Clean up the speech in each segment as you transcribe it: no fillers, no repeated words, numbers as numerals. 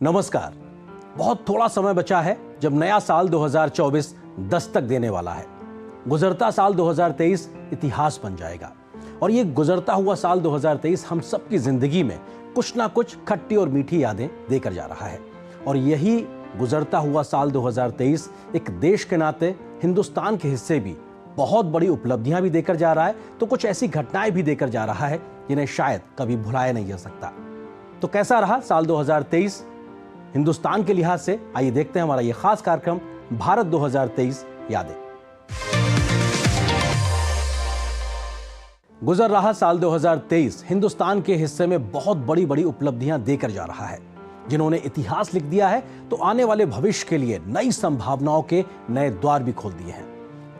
नमस्कार। बहुत थोड़ा समय बचा है जब नया साल 2024 दस्तक देने वाला है। गुजरता साल 2023 इतिहास बन जाएगा और ये गुजरता हुआ साल 2023 हम सबकी जिंदगी में कुछ ना कुछ खट्टी और मीठी यादें देकर जा रहा है। और यही गुजरता हुआ साल 2023 एक देश के नाते हिंदुस्तान के हिस्से भी बहुत बड़ी उपलब्धियां भी देकर जा रहा है, तो कुछ ऐसी घटनाएं भी देकर जा रहा है जिन्हें शायद कभी भुलाया नहीं जा सकता। तो कैसा रहा साल 2023 हिंदुस्तान के लिहाज से? आइए देखते हैं हमारा यह खास कार्यक्रम भारत 2023 यादें। गुजर रहा साल 2023 हिंदुस्तान के हिस्से में बहुत बड़ी बड़ी उपलब्धियां देकर जा रहा है। जिन्होंने इतिहास लिख दिया है तो आने वाले भविष्य के लिए नई संभावनाओं के नए द्वार भी खोल दिए हैं।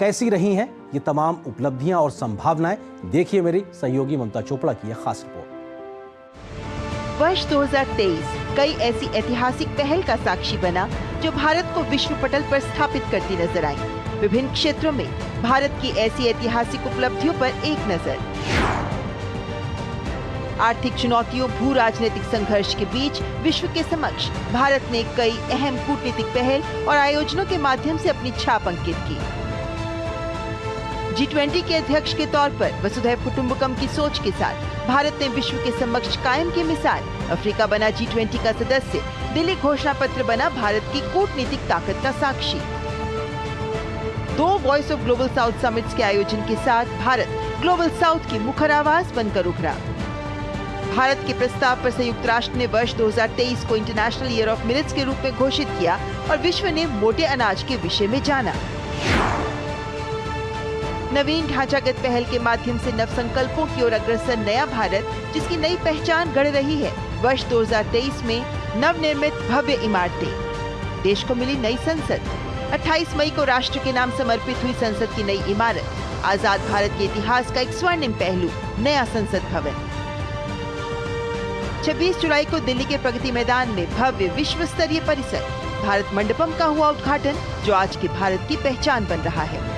कैसी रही हैं ये तमाम उपलब्धियां और संभावनाएं, देखिए मेरी सहयोगी ममता चोपड़ा की यह खास रिपोर्ट। वर्ष 2023 कई ऐसी ऐतिहासिक पहल का साक्षी बना जो भारत को विश्व पटल पर स्थापित करती नजर आई। विभिन्न क्षेत्रों में भारत की ऐसी ऐतिहासिक उपलब्धियों पर एक नजर। आर्थिक चुनौतियों, भू राजनीतिक संघर्ष के बीच विश्व के समक्ष भारत ने कई अहम कूटनीतिक पहल और आयोजनों के माध्यम से अपनी छाप अंकित की। G20 के अध्यक्ष के तौर पर वसुधैव कुटुंबकम की सोच के साथ भारत ने विश्व के समक्ष कायम की मिसाल। अफ्रीका बना G20 का सदस्य, दिल्ली घोषणा पत्र बना भारत की कूटनीतिक ताकत का साक्षी। 2 voice of global south summits के आयोजन के साथ भारत ग्लोबल साउथ की मुखर आवाज बनकर उभरा। भारत के प्रस्ताव पर संयुक्त राष्ट्र ने वर्ष 2023 को इंटरनेशनल ईयर ऑफ मिलेट्स के रूप में घोषित किया और विश्व ने मोटे अनाज के विषय में जाना। नवीन ढांचागत पहल के माध्यम से नव संकल्पों की ओर अग्रसर नया भारत, जिसकी नई पहचान गढ़ रही है। वर्ष 2023 में नवनिर्मित भव्य इमारतें, देश को मिली नई संसद। 28 मई को राष्ट्र के नाम समर्पित हुई संसद की नई इमारत, आजाद भारत के इतिहास का एक स्वर्णिम पहलू, नया संसद भवन। 26 जुलाई को दिल्ली के प्रगति मैदान में भव्य विश्व स्तरीय परिसर भारत मंडपम का हुआ उद्घाटन, जो आज के भारत की पहचान बन रहा है।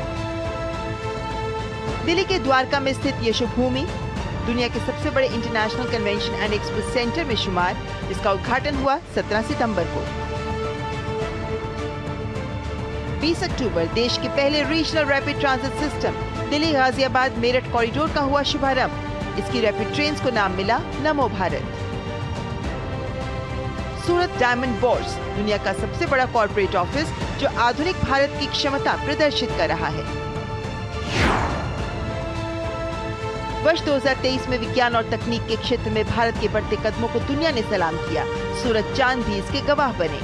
दिल्ली के द्वारका में स्थित यशोभूमि दुनिया के सबसे बड़े international convention and expo centre में शुमार, जिसका उद्घाटन हुआ 17 सितंबर को। 20 अक्टूबर देश के पहले regional rapid transit system Delhi Ghaziabad Meerut corridor का हुआ शुभारंभ। इसकी रैपिड ट्रेन्स को नाम मिला नमो भारत। सूरत डायमंड बोर्स दुनिया का सबसे बड़ा कॉर्पोरेट ऑफिस, जो आधुनिक भारत की क्षमता प्रदर्शित कर रहा है। वर्ष 2023 में विज्ञान और तकनीक के क्षेत्र में भारत के बढ़ते कदमों को दुनिया ने सलाम किया। सूरज चांद भी इसके गवाह बने।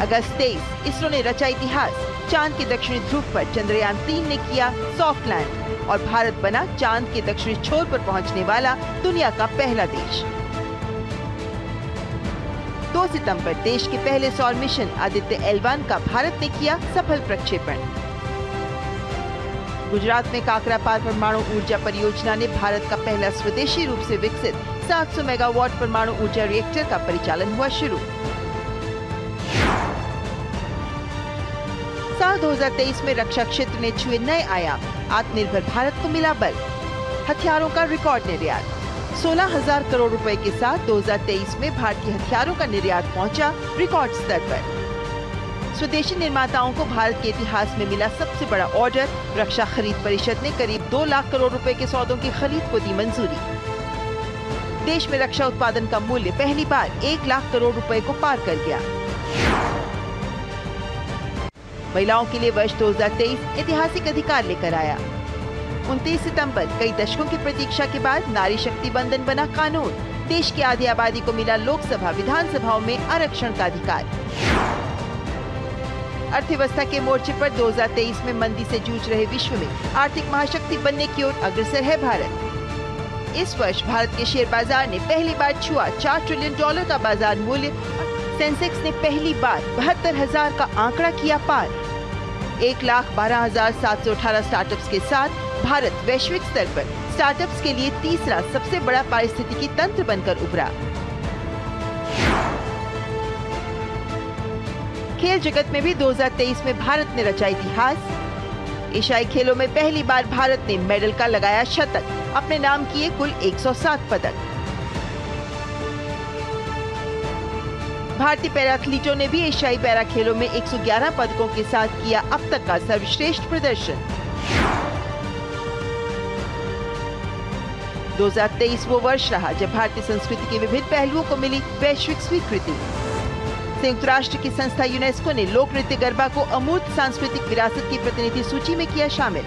अगस्त 23 इसरो ने रचा इतिहास। चांद के दक्षिणी ध्रुव पर चंद्रयान 3 ने किया सॉफ्ट लैंड और भारत बना चांद के दक्षिणी छोर पर पहुंचने वाला दुनिया का पहला देश। 2 सितंबर देश के पहले सौर मिशन आदित्य L1 का भारत ने किया सफल प्रक्षेपण। गुजरात में काकरापार परमाणु ऊर्जा परियोजना ने भारत का पहला स्वदेशी रूप से विकसित 700 मेगावाट परमाणु ऊर्जा रिएक्टर का परिचालन हुआ शुरू। साल 2023 में रक्षा क्षेत्र ने छुए नए आयाम। आत्मनिर्भर भारत को मिला बल। हथियारों का रिकॉर्ड निर्यात। 16,000 करोड़ रुपए के साथ 2023 में भारतीय हथियारों का निर्यात पहुंचा रिकॉर्ड स्तर पर। स्वदेशी निर्माताओं को भारत के इतिहास में मिला सबसे बड़ा ऑर्डर। रक्षा खरीद परिषद ने करीब 2 लाख करोड़ रुपए के सौदों की खरीद को दी मंजूरी। देश में रक्षा उत्पादन का मूल्य पहली बार 1 लाख करोड़ रुपए को पार कर गया। महिलाओं के लिए वर्ष 2023 ऐतिहासिक अधिकार लेकर आया। 29 सितंबर कई दशकों की प्रतीक्षा के बाद नारी शक्ति बंधन बना कानून। देश की आधी आबादी को मिला लोकसभा विधानसभाओं में आरक्षण का अधिकार। अर्थव्यवस्था के मोर्चे पर 2023 में मंदी से जूझ रहे विश्व में आर्थिक महाशक्ति बनने की ओर अग्रसर है भारत। इस वर्ष भारत के शेयर बाजार ने पहली बार छुआ $4 ट्रिलियन का बाजार मूल्य। सेंसेक्स ने पहली बार 72,000 का आंकड़ा किया पार। 1,12,718 स्टार्टअप्स के साथ भारत वैश्विक स्तर पर स्टार्टअप्स के लिए तीसरा सबसे बड़ा पारिस्थितिकी तंत्र बनकर उभरा। खेल जगत में भी 2023 में भारत ने रचा इतिहास। एशियाई खेलों में पहली बार भारत ने मेडल का लगाया शतक। अपने नाम किए कुल 107 पदक। भारतीय पैरा एथलीटों ने भी एशियाई पैरा खेलों में 111 पदकों के साथ किया अब तक का सर्वश्रेष्ठ प्रदर्शन। 2023 वो वर्ष रहा जब भारतीय संस्कृति के विभिन्न पहलुओं को मिली वैश्विक स्वीकृति। संयुक्त राष्ट्र की संस्था यूनेस्को ने लोक नृत्य गरबा को अमूर्त सांस्कृतिक विरासत की प्रतिनिधि सूची में किया शामिल।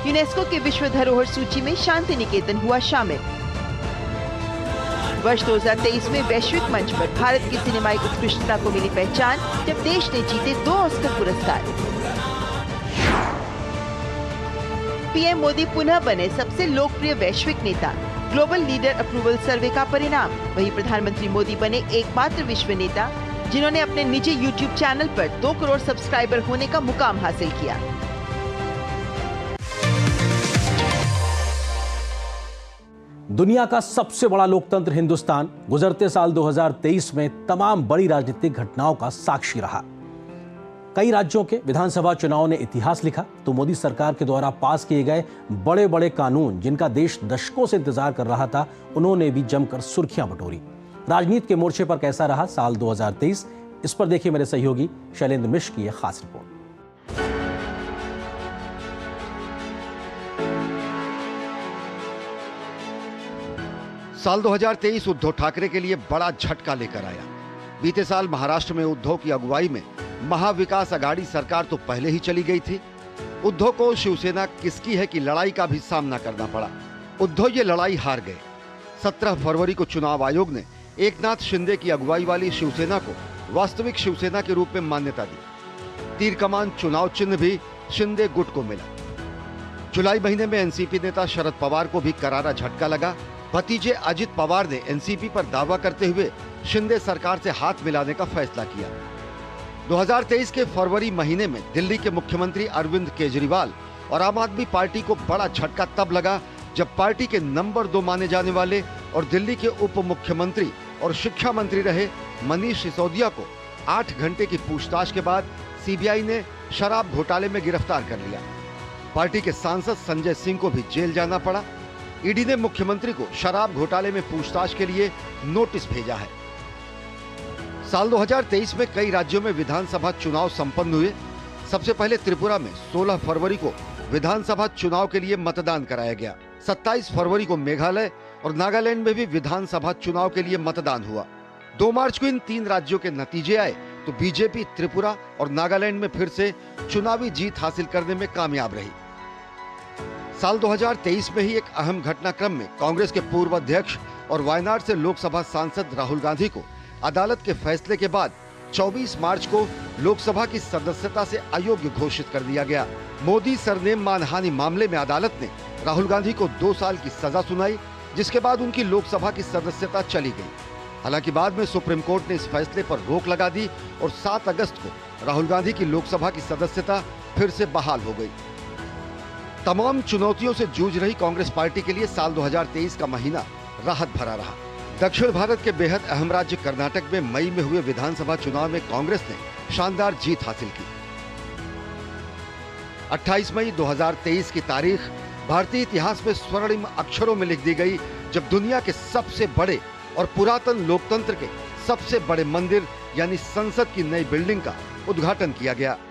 यूनेस्को की विश्व धरोहर सूची में शांति निकेतन हुआ शामिल। वर्ष 2023 में वैश्विक मंच पर भारत की सिनेमाई उत्कृष्टता को मिली पहचान जब देश ने जीते 2 ऑस्कर पुरस्कार। पीएम मोदी पुनः बने सबसे लोकप्रिय वैश्विक नेता, ग्लोबल लीडर अप्रूवल सर्वे का परिणाम। वहीं प्रधानमंत्री मोदी बने एकमात्र विश्व नेता जिन्होंने अपने निजी यूट्यूब चैनल पर 2 करोड़ सब्सक्राइबर होने का मुकाम हासिल किया। दुनिया का सबसे बड़ा लोकतंत्र हिंदुस्तान गुजरते साल 2023 में तमाम बड़ी राजनीतिक घटनाओं का साक्षी रहा। कई राज्यों के विधानसभा चुनाव ने इतिहास लिखा तो मोदी सरकार के द्वारा पास किए गए बड़े बड़े कानून जिनका देश दशकों से इंतजार कर रहा था, उन्होंने भी जमकर सुर्खियां बटोरी। राजनीति के मोर्चे पर कैसा रहा साल 2023, इस पर देखिए मेरे सहयोगी शैलेंद्र मिश्र की यह खास रिपोर्ट। साल 2023 उद्धव ठाकरे के लिए बड़ा झटका लेकर आया। बीते साल महाराष्ट्र में उद्धव की अगुवाई में महाविकास अघाड़ी सरकार तो पहले ही चली गई थी। उद्धव को शिवसेना किसकी है कि लड़ाई का भी सामना करना पड़ा। उद्धव ये लड़ाई हार गए। 17 फरवरी को चुनाव आयोग ने एकनाथ शिंदे की अगुवाई वाली शिवसेना को वास्तविक शिवसेना के रूप में मान्यता दी। तीर कमान चुनाव चिन्ह भी शिंदे गुट को मिला। जुलाई महीने में एनसीपी नेता शरद पवार को भी करारा झटका लगा। भतीजे अजित पवार ने एनसीपी पर दावा करते हुए शिंदे सरकार से हाथ मिलाने का फैसला किया। 2023 के फरवरी महीने में दिल्ली के मुख्यमंत्री अरविंद केजरीवाल और आम आदमी पार्टी को बड़ा झटका तब लगा जब पार्टी के नंबर 2 माने जाने वाले और दिल्ली के उप मुख्यमंत्री और शिक्षा मंत्री रहे मनीष सिसोदिया को 8 घंटे की पूछताछ के बाद सीबीआई ने शराब घोटाले में गिरफ्तार कर लिया। पार्टी के सांसद संजय सिंह को भी जेल जाना पड़ा। ईडी ने मुख्यमंत्री को शराब घोटाले में पूछताछ के लिए नोटिस भेजा है। साल 2023 में कई राज्यों में विधानसभा चुनाव संपन्न हुए। सबसे पहले त्रिपुरा में 16 फरवरी को विधानसभा चुनाव के लिए मतदान कराया गया। 27 फरवरी को मेघालय और नागालैंड में भी विधानसभा चुनाव के लिए मतदान हुआ। 2 मार्च को इन 3 राज्यों के नतीजे आए तो बीजेपी त्रिपुरा और नागालैंड में फिर से चुनावी जीत हासिल करने में कामयाब रही। साल 2023 में ही एक अहम घटनाक्रम में कांग्रेस के पूर्व अध्यक्ष और वायनाड से लोकसभा सांसद राहुल गांधी को अदालत के फैसले के बाद 24 मार्च को लोकसभा की सदस्यता से अयोग्य घोषित कर दिया गया। मोदी सरनेम मानहानि मामले में अदालत ने राहुल गांधी को 2 साल की सजा सुनाई, जिसके बाद उनकी लोकसभा की सदस्यता चली गई। हालांकि बाद में सुप्रीम कोर्ट ने इस फैसले पर रोक लगा दी और 7 अगस्त को राहुल गांधी की लोकसभा की सदस्यता फिर से बहाल हो गई। तमाम चुनौतियों से जूझ रही कांग्रेस पार्टी के लिए साल 2023 का महीना राहत भरा रहा। दक्षिण भारत के बेहद अहम राज्य कर्नाटक में मई में हुए विधानसभा चुनाव में कांग्रेस ने शानदार जीत हासिल की। 28 मई 2023 की तारीख भारतीय इतिहास में स्वर्णिम अक्षरों में लिख दी गई, जब दुनिया के सबसे बड़े और पुरातन लोकतंत्र के सबसे बड़े मंदिर यानी संसद की नई बिल्डिंग का उद्घाटन किया गया। –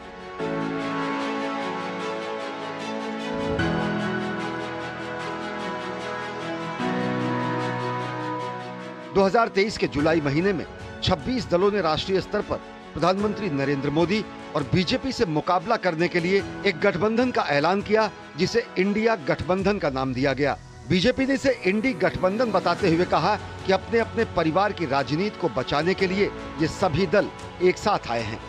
2023 के जुलाई महीने में 26 दलों ने राष्ट्रीय स्तर पर प्रधानमंत्री नरेंद्र मोदी और बीजेपी से मुकाबला करने के लिए एक गठबंधन का ऐलान किया, जिसे इंडिया गठबंधन का नाम दिया गया। बीजेपी ने इसे इंडी गठबंधन बताते हुए कहा कि अपने अपने परिवार की राजनीति को बचाने के लिए ये सभी दल एक साथ आए हैं।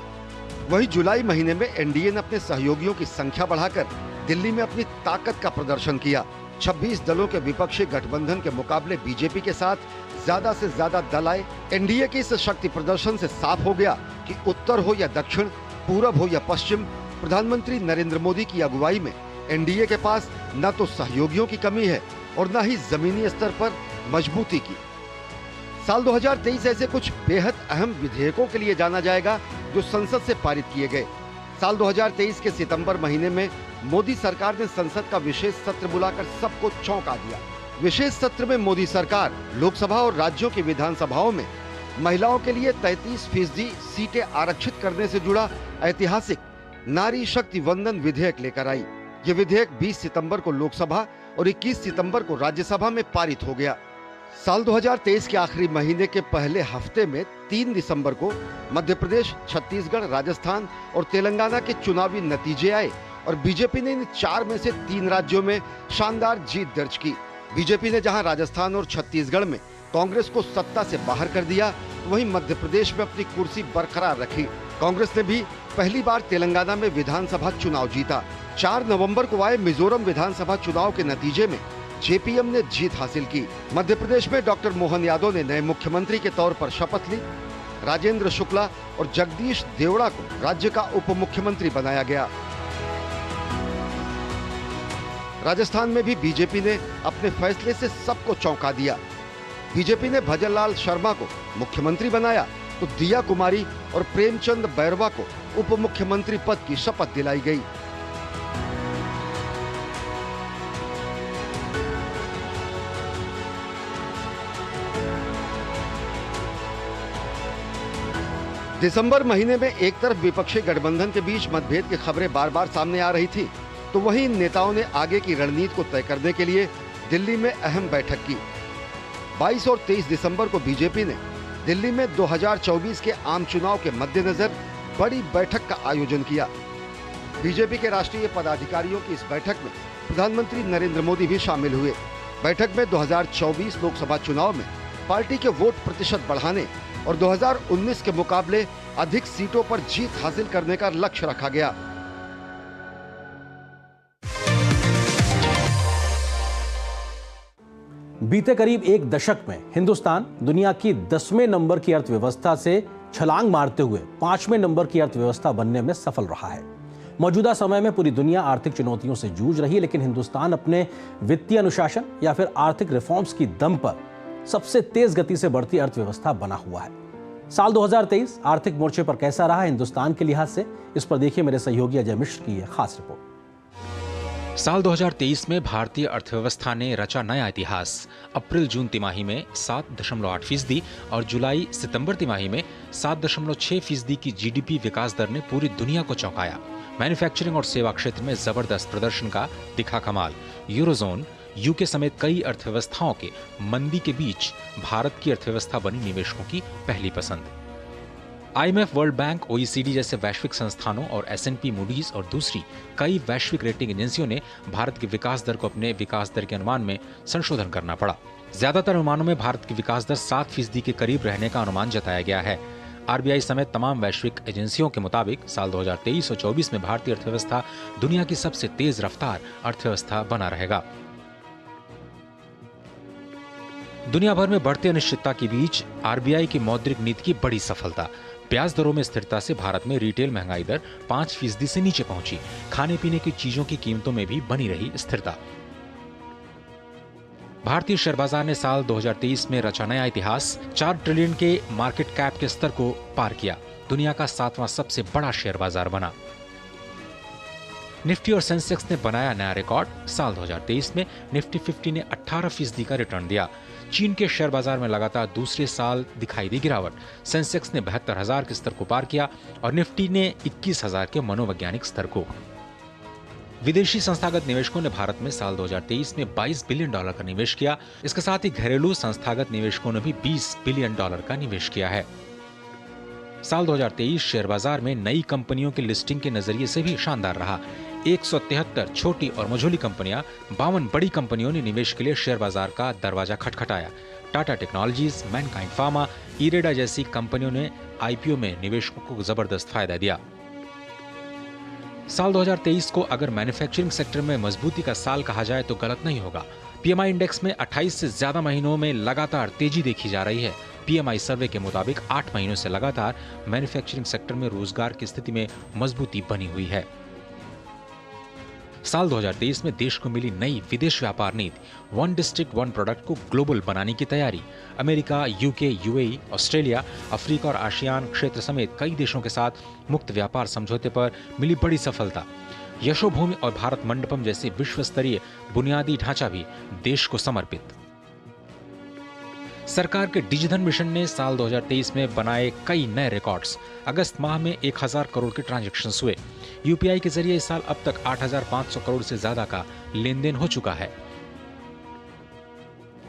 वहीं जुलाई महीने में एनडीए ने अपने सहयोगियों की संख्या बढ़ाकर दिल्ली में अपनी ताकत का प्रदर्शन किया। 26 दलों के विपक्षी गठबंधन के मुकाबले बीजेपी के साथ ज्यादा से ज्यादा दल आए। एनडीए के इस शक्ति प्रदर्शन से साफ हो गया कि उत्तर हो या दक्षिण, पूरब हो या पश्चिम, प्रधानमंत्री नरेंद्र मोदी की अगुवाई में एनडीए के पास न तो सहयोगियों की कमी है और न ही जमीनी स्तर पर मजबूती की। साल 2023 ऐसे कुछ बेहद अहम विधेयकों के लिए जाना जाएगा जो संसद से पारित किए गए। साल 2023 के सितंबर महीने में मोदी सरकार ने संसद का विशेष सत्र बुलाकर सबको चौंका दिया। विशेष सत्र में मोदी सरकार लोकसभा और राज्यों की विधानसभाओं में महिलाओं के लिए 33% सीटें आरक्षित करने से जुड़ा ऐतिहासिक नारी शक्ति वंदन विधेयक लेकर आई। ये विधेयक 20 सितंबर को लोकसभा और 21 सितंबर को राज्यसभा में पारित हो गया। साल 2023 के आखिरी महीने के पहले हफ्ते में 3 दिसंबर को मध्य प्रदेश, छत्तीसगढ़, राजस्थान और तेलंगाना के चुनावी नतीजे आए और बीजेपी ने इन 4 में से 3 राज्यों में शानदार जीत दर्ज की। बीजेपी ने जहां राजस्थान और छत्तीसगढ़ में कांग्रेस को सत्ता से बाहर कर दिया, वहीं मध्य प्रदेश में अपनी कुर्सी बरकरार रखी। कांग्रेस ने भी पहली बार तेलंगाना में विधानसभा चुनाव जीता। 4 नवंबर को आए मिजोरम विधानसभा चुनाव के नतीजे में जेपीएम ने जीत हासिल की। मध्य प्रदेश में डॉक्टर मोहन यादव ने नए मुख्यमंत्री के तौर पर शपथ ली। राजेंद्र शुक्ला और जगदीश देवड़ा को राज्य का उप मुख्यमंत्री बनाया गया। राजस्थान में भी बीजेपी ने अपने फैसले से सबको चौंका दिया। बीजेपी ने भजनलाल शर्मा को मुख्यमंत्री बनाया तो दिया कुमारी और प्रेमचंद बैरवा को उप मुख्यमंत्री पद की शपथ दिलाई गई। दिसंबर महीने में एक तरफ विपक्षी गठबंधन के बीच मतभेद की खबरें बार बार सामने आ रही थी, तो वहीं इन नेताओं ने आगे की रणनीति को तय करने के लिए दिल्ली में अहम बैठक की। 22 और 23 दिसंबर को बीजेपी ने दिल्ली में 2024 के आम चुनाव के मद्देनजर बड़ी बैठक का आयोजन किया। बीजेपी के राष्ट्रीय पदाधिकारियों की इस बैठक में प्रधानमंत्री नरेंद्र मोदी भी शामिल हुए। बैठक में 2024 लोकसभा चुनाव में पार्टी के वोट प्रतिशत बढ़ाने और 2019 के मुकाबले अधिक सीटों पर जीत हासिल करने का लक्ष्य रखा गया। बीते करीब एक दशक में हिंदुस्तान दुनिया की 10वें नंबर की अर्थव्यवस्था से छलांग मारते हुए 5वें नंबर की अर्थव्यवस्था बनने में सफल रहा है। मौजूदा समय में पूरी दुनिया आर्थिक चुनौतियों से जूझ रही है, लेकिन हिंदुस्तान अपने वित्तीय अनुशासन या फिर आर्थिक रिफॉर्म्स की दम पर सबसे तेज गति से बढ़ती अर्थव्यवस्था बना हुआ है। साल 2023 आर्थिक मोर्चे पर कैसा रहा हिंदुस्तान के लिहाज से, इस पर देखिए मेरे सहयोगी अजय मिश्र की यह खास रिपोर्ट। साल 2023 में भारतीय अर्थव्यवस्था ने रचा नया इतिहास। अप्रैल-जून तिमाही में 7.8% और जुलाई-सितंबर तिमाही में 7.6% की जीडीपी विकास दर ने पूरी दुनिया को चौंकाया। मैन्युफैक्चरिंग और सेवा क्षेत्र में जबरदस्त प्रदर्शन का दिखा कमाल। यूरोजोन, यूके समेत कई अर्थव्यवस्थाओं के मंदी के बीच भारत की अर्थव्यवस्था बनी निवेशकों की पहली पसंद। आईएमएफ, वर्ल्ड बैंक, ओईसीडी जैसे वैश्विक संस्थानों और एसएनपी, मूडीज और दूसरी कई वैश्विक रेटिंग एजेंसियों ने भारत की विकास दर को अपने विकास दर के अनुमान में संशोधन करना पड़ा। ज्यादातर अनुमानों में भारत की विकास दर 7% के करीब रहने का अनुमान जताया गया है। आरबीआई समेत तमाम वैश्विक एजेंसियों के मुताबिक साल 2023 और 24 में भारतीय अर्थव्यवस्था दुनिया की सबसे तेज रफ्तार अर्थव्यवस्था बना रहेगा। दुनिया भर में बढ़ती अनिश्चितता के बीच आरबीआई की मौद्रिक नीति की बड़ी सफलता। ब्याज दरों में स्थिरता से भारत में रिटेल महंगाई दर 5% से नीचे पहुंची। खाने पीने की चीजों की कीमतों में भी बनी रही स्थिरता। भारतीय शेयर बाजार ने साल 2023 में रचा नया इतिहास। 4 ट्रिलियन के मार्केट कैप के स्तर को पार किया। दुनिया का 7वां सबसे बड़ा शेयर बाजार बना। निफ्टी और सेंसेक्स ने बनाया नया रिकॉर्ड। साल 2023 में निफ्टी 50 ने 18% का रिटर्न दिया। चीन के शेयर बाजार में लगातार दूसरे साल दिखाई दी गिरावट। सेंसेक्स ने 72,000 के स्तर को पार किया और निफ्टी ने 21,000 के मनोवैज्ञानिक स्तर को। विदेशी संस्थागत निवेशकों ने भारत में साल 2023 में $22 बिलियन का निवेश किया। इसके साथ ही घरेलू संस्थागत निवेशकों ने भी $20 बिलियन का निवेश किया है। साल 2023 शेयर बाजार में नई कंपनियों की लिस्टिंग के नजरिए से भी शानदार रहा। 173 छोटी और मझोली कंपनियां, 52 बड़ी कंपनियों ने निवेश के लिए शेयर बाजार का दरवाजा खटखटाया। Tata technologies, Mankind pharma, IREDA जैसी कंपनियों ने आईपीओ में निवेशकों को जबरदस्त फायदा दिया। साल 2023 को अगर मैन्युफैक्चरिंग सेक्टर में मजबूती का साल कहा जाए तो गलत नहीं होगा। पीएमआई इंडेक्स में 28 से ज्यादा महीनों में लगातार तेजी देखी जा रही है। पीएमआई सर्वे के मुताबिक 8 महीनों से लगातार मैन्युफैक्चरिंग सेक्टर में रोजगार की स्थिति में मजबूती बनी हुई है। साल 2023 में देश को मिली नई विदेश व्यापार नीति, वन डिस्ट्रिक्ट वन प्रोडक्ट को ग्लोबल बनाने की तैयारी। America, UK, UAE, Australia, Africa और आसियान क्षेत्र समेत कई देशों के साथ मुक्त व्यापार समझौते पर मिली बड़ी सफलता। यशोभूमि और भारत मंडपम जैसे विश्व स्तरीय बुनियादी ढांचा भी देश को समर्पित। सरकार के डिजिधन मिशन ने साल 2023 में बनाए कई नए रिकॉर्ड्स। अगस्त माह में 1000 करोड़ के ट्रांजैक्शंस हुए। यूपीआई के जरिए इस साल अब तक 8500 करोड़ से ज्यादा का लेन देन हो चुका है।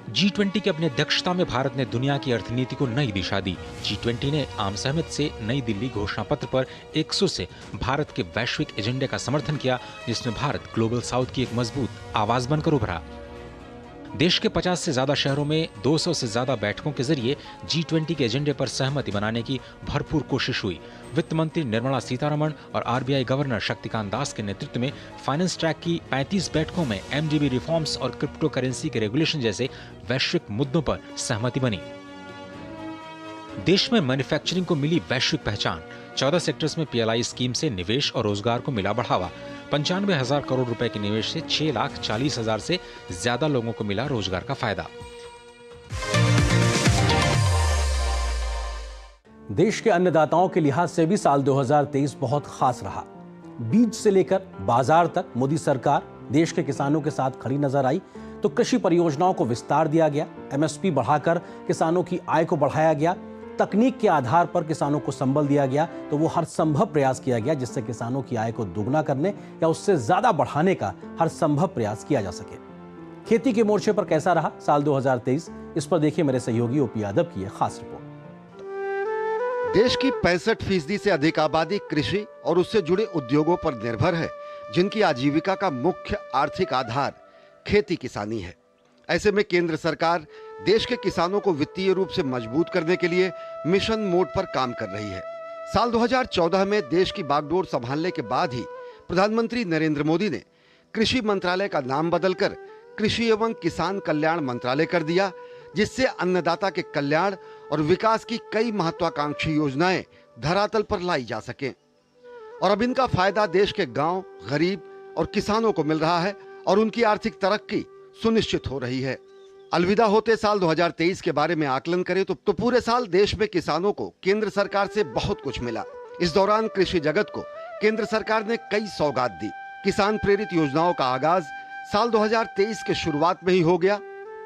G20 की अपनी अध्यक्षता में भारत ने दुनिया की अर्थनीति को नई दिशा दी। G20 ने आम सहमति से नई दिल्ली घोषणा पत्र पर 100 से भारत के वैश्विक एजेंडे का समर्थन किया, जिसमें भारत ग्लोबल साउथ की एक मजबूत आवाज बनकर उभरा। देश के 50 से ज्यादा शहरों में 200 से ज्यादा बैठकों के जरिए G20 के एजेंडे पर सहमति बनाने की भरपूर कोशिश हुई। वित्त मंत्री निर्मला सीतारमण और आरबीआई गवर्नर शक्तिकांत दास के नेतृत्व में फाइनेंस ट्रैक की 35 बैठकों में एमडीबी रिफॉर्म्स और क्रिप्टो करेंसी के रेगुलेशन जैसे वैश्विक मुद्दों पर सहमति बनी। देश में मैन्युफैक्चरिंग को मिली वैश्विक पहचान। 14 सेक्टर्स में पीएलआई स्कीम से निवेश और रोजगार को मिला बढ़ावा। 95,000 करोड़ रुपए के निवेश से 6,40,000 से ज्यादा लोगों को मिला रोजगार का फायदा। देश के अन्नदाताओं के लिहाज से भी साल 2023 बहुत खास रहा। बीज से लेकर बाजार तक मोदी सरकार देश के किसानों के साथ खड़ी नजर आई। तो कृषि परियोजनाओं को विस्तार दिया गया, एमएसपी बढ़ाकर किसानों की आय को बढ़ाया गया, तकनीक के आधार पर किसानों को संबल दिया गया। तो वो हर संभव प्रयास किया गया जिससे किसानों की आय को दोगुना करने या उससे ज्यादा बढ़ाने का हर संभव प्रयास किया जा सके। खेती के मोर्चे पर कैसा रहा साल 2023, इस पर देखिए मेरे सहयोगी ओपी यादव की यह खास रिपोर्ट। देश की 65% से अधिक आबादी कृषि और उससे जुड़े उद्योगों पर निर्भर है, जिनकी आजीविका का मुख्य आर्थिक आधार खेती किसानी है। ऐसे में केंद्र सरकार देश के किसानों को वित्तीय रूप से मजबूत करने के लिए मिशन मोड पर काम कर रही है। साल 2014 में देश की बागडोर संभालने के बाद ही प्रधानमंत्री नरेंद्र मोदी ने कृषि मंत्रालय का नाम बदलकर कृषि एवं किसान कल्याण मंत्रालय कर दिया, जिससे अन्नदाता के कल्याण और विकास की कई महत्वाकांक्षी योजनाएं धरातल पर लाई जा सकें। और अब इनका फायदा देश के गांव, गरीब और किसानों को मिल रहा है और उनकी आर्थिक तरक्की सुनिश्चित हो रही है। अलविदा होते साल 2023 के बारे में आकलन करें तो पूरे साल देश में किसानों को केंद्र सरकार से बहुत कुछ मिला। इस दौरान कृषि जगत को केंद्र सरकार ने कई सौगात दी। किसान प्रेरित योजनाओं का आगाज साल 2023 के शुरुआत में ही हो गया।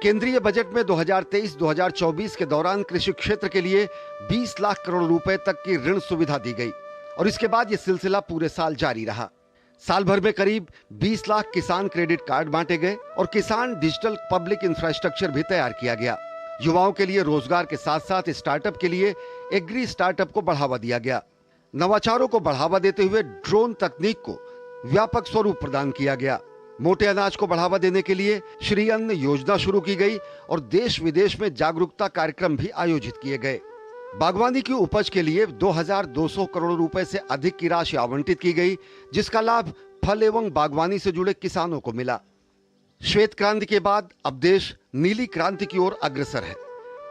केंद्रीय बजट में 2023-2024 के दौरान कृषि क्षेत्र के लिए 20 लाख करोड़ रुपए तक की ऋण सुविधा दी गई और इसके बाद यह सिलसिला पूरे साल जारी रहा। साल भर में करीब 20 लाख किसान क्रेडिट कार्ड बांटे गए और किसान डिजिटल पब्लिक इंफ्रास्ट्रक्चर भी तैयार किया गया। युवाओं के लिए रोजगार के साथ साथ स्टार्टअप के लिए एग्री स्टार्टअप को बढ़ावा दिया गया। नवाचारों को बढ़ावा देते हुए ड्रोन तकनीक को व्यापक स्वरूप प्रदान किया गया। मोटे अनाज को बढ़ावा देने के लिए श्री अन्न योजना शुरू की गई और देश विदेश में जागरूकता कार्यक्रम भी आयोजित किए गए। बागवानी की उपज के लिए 2200 करोड़ रुपए से अधिक की राशि आवंटित की गई, जिसका लाभ फल एवं बागवानी से जुड़े किसानों को मिला। श्वेत क्रांति के बाद अब देश नीली क्रांति की ओर अग्रसर है।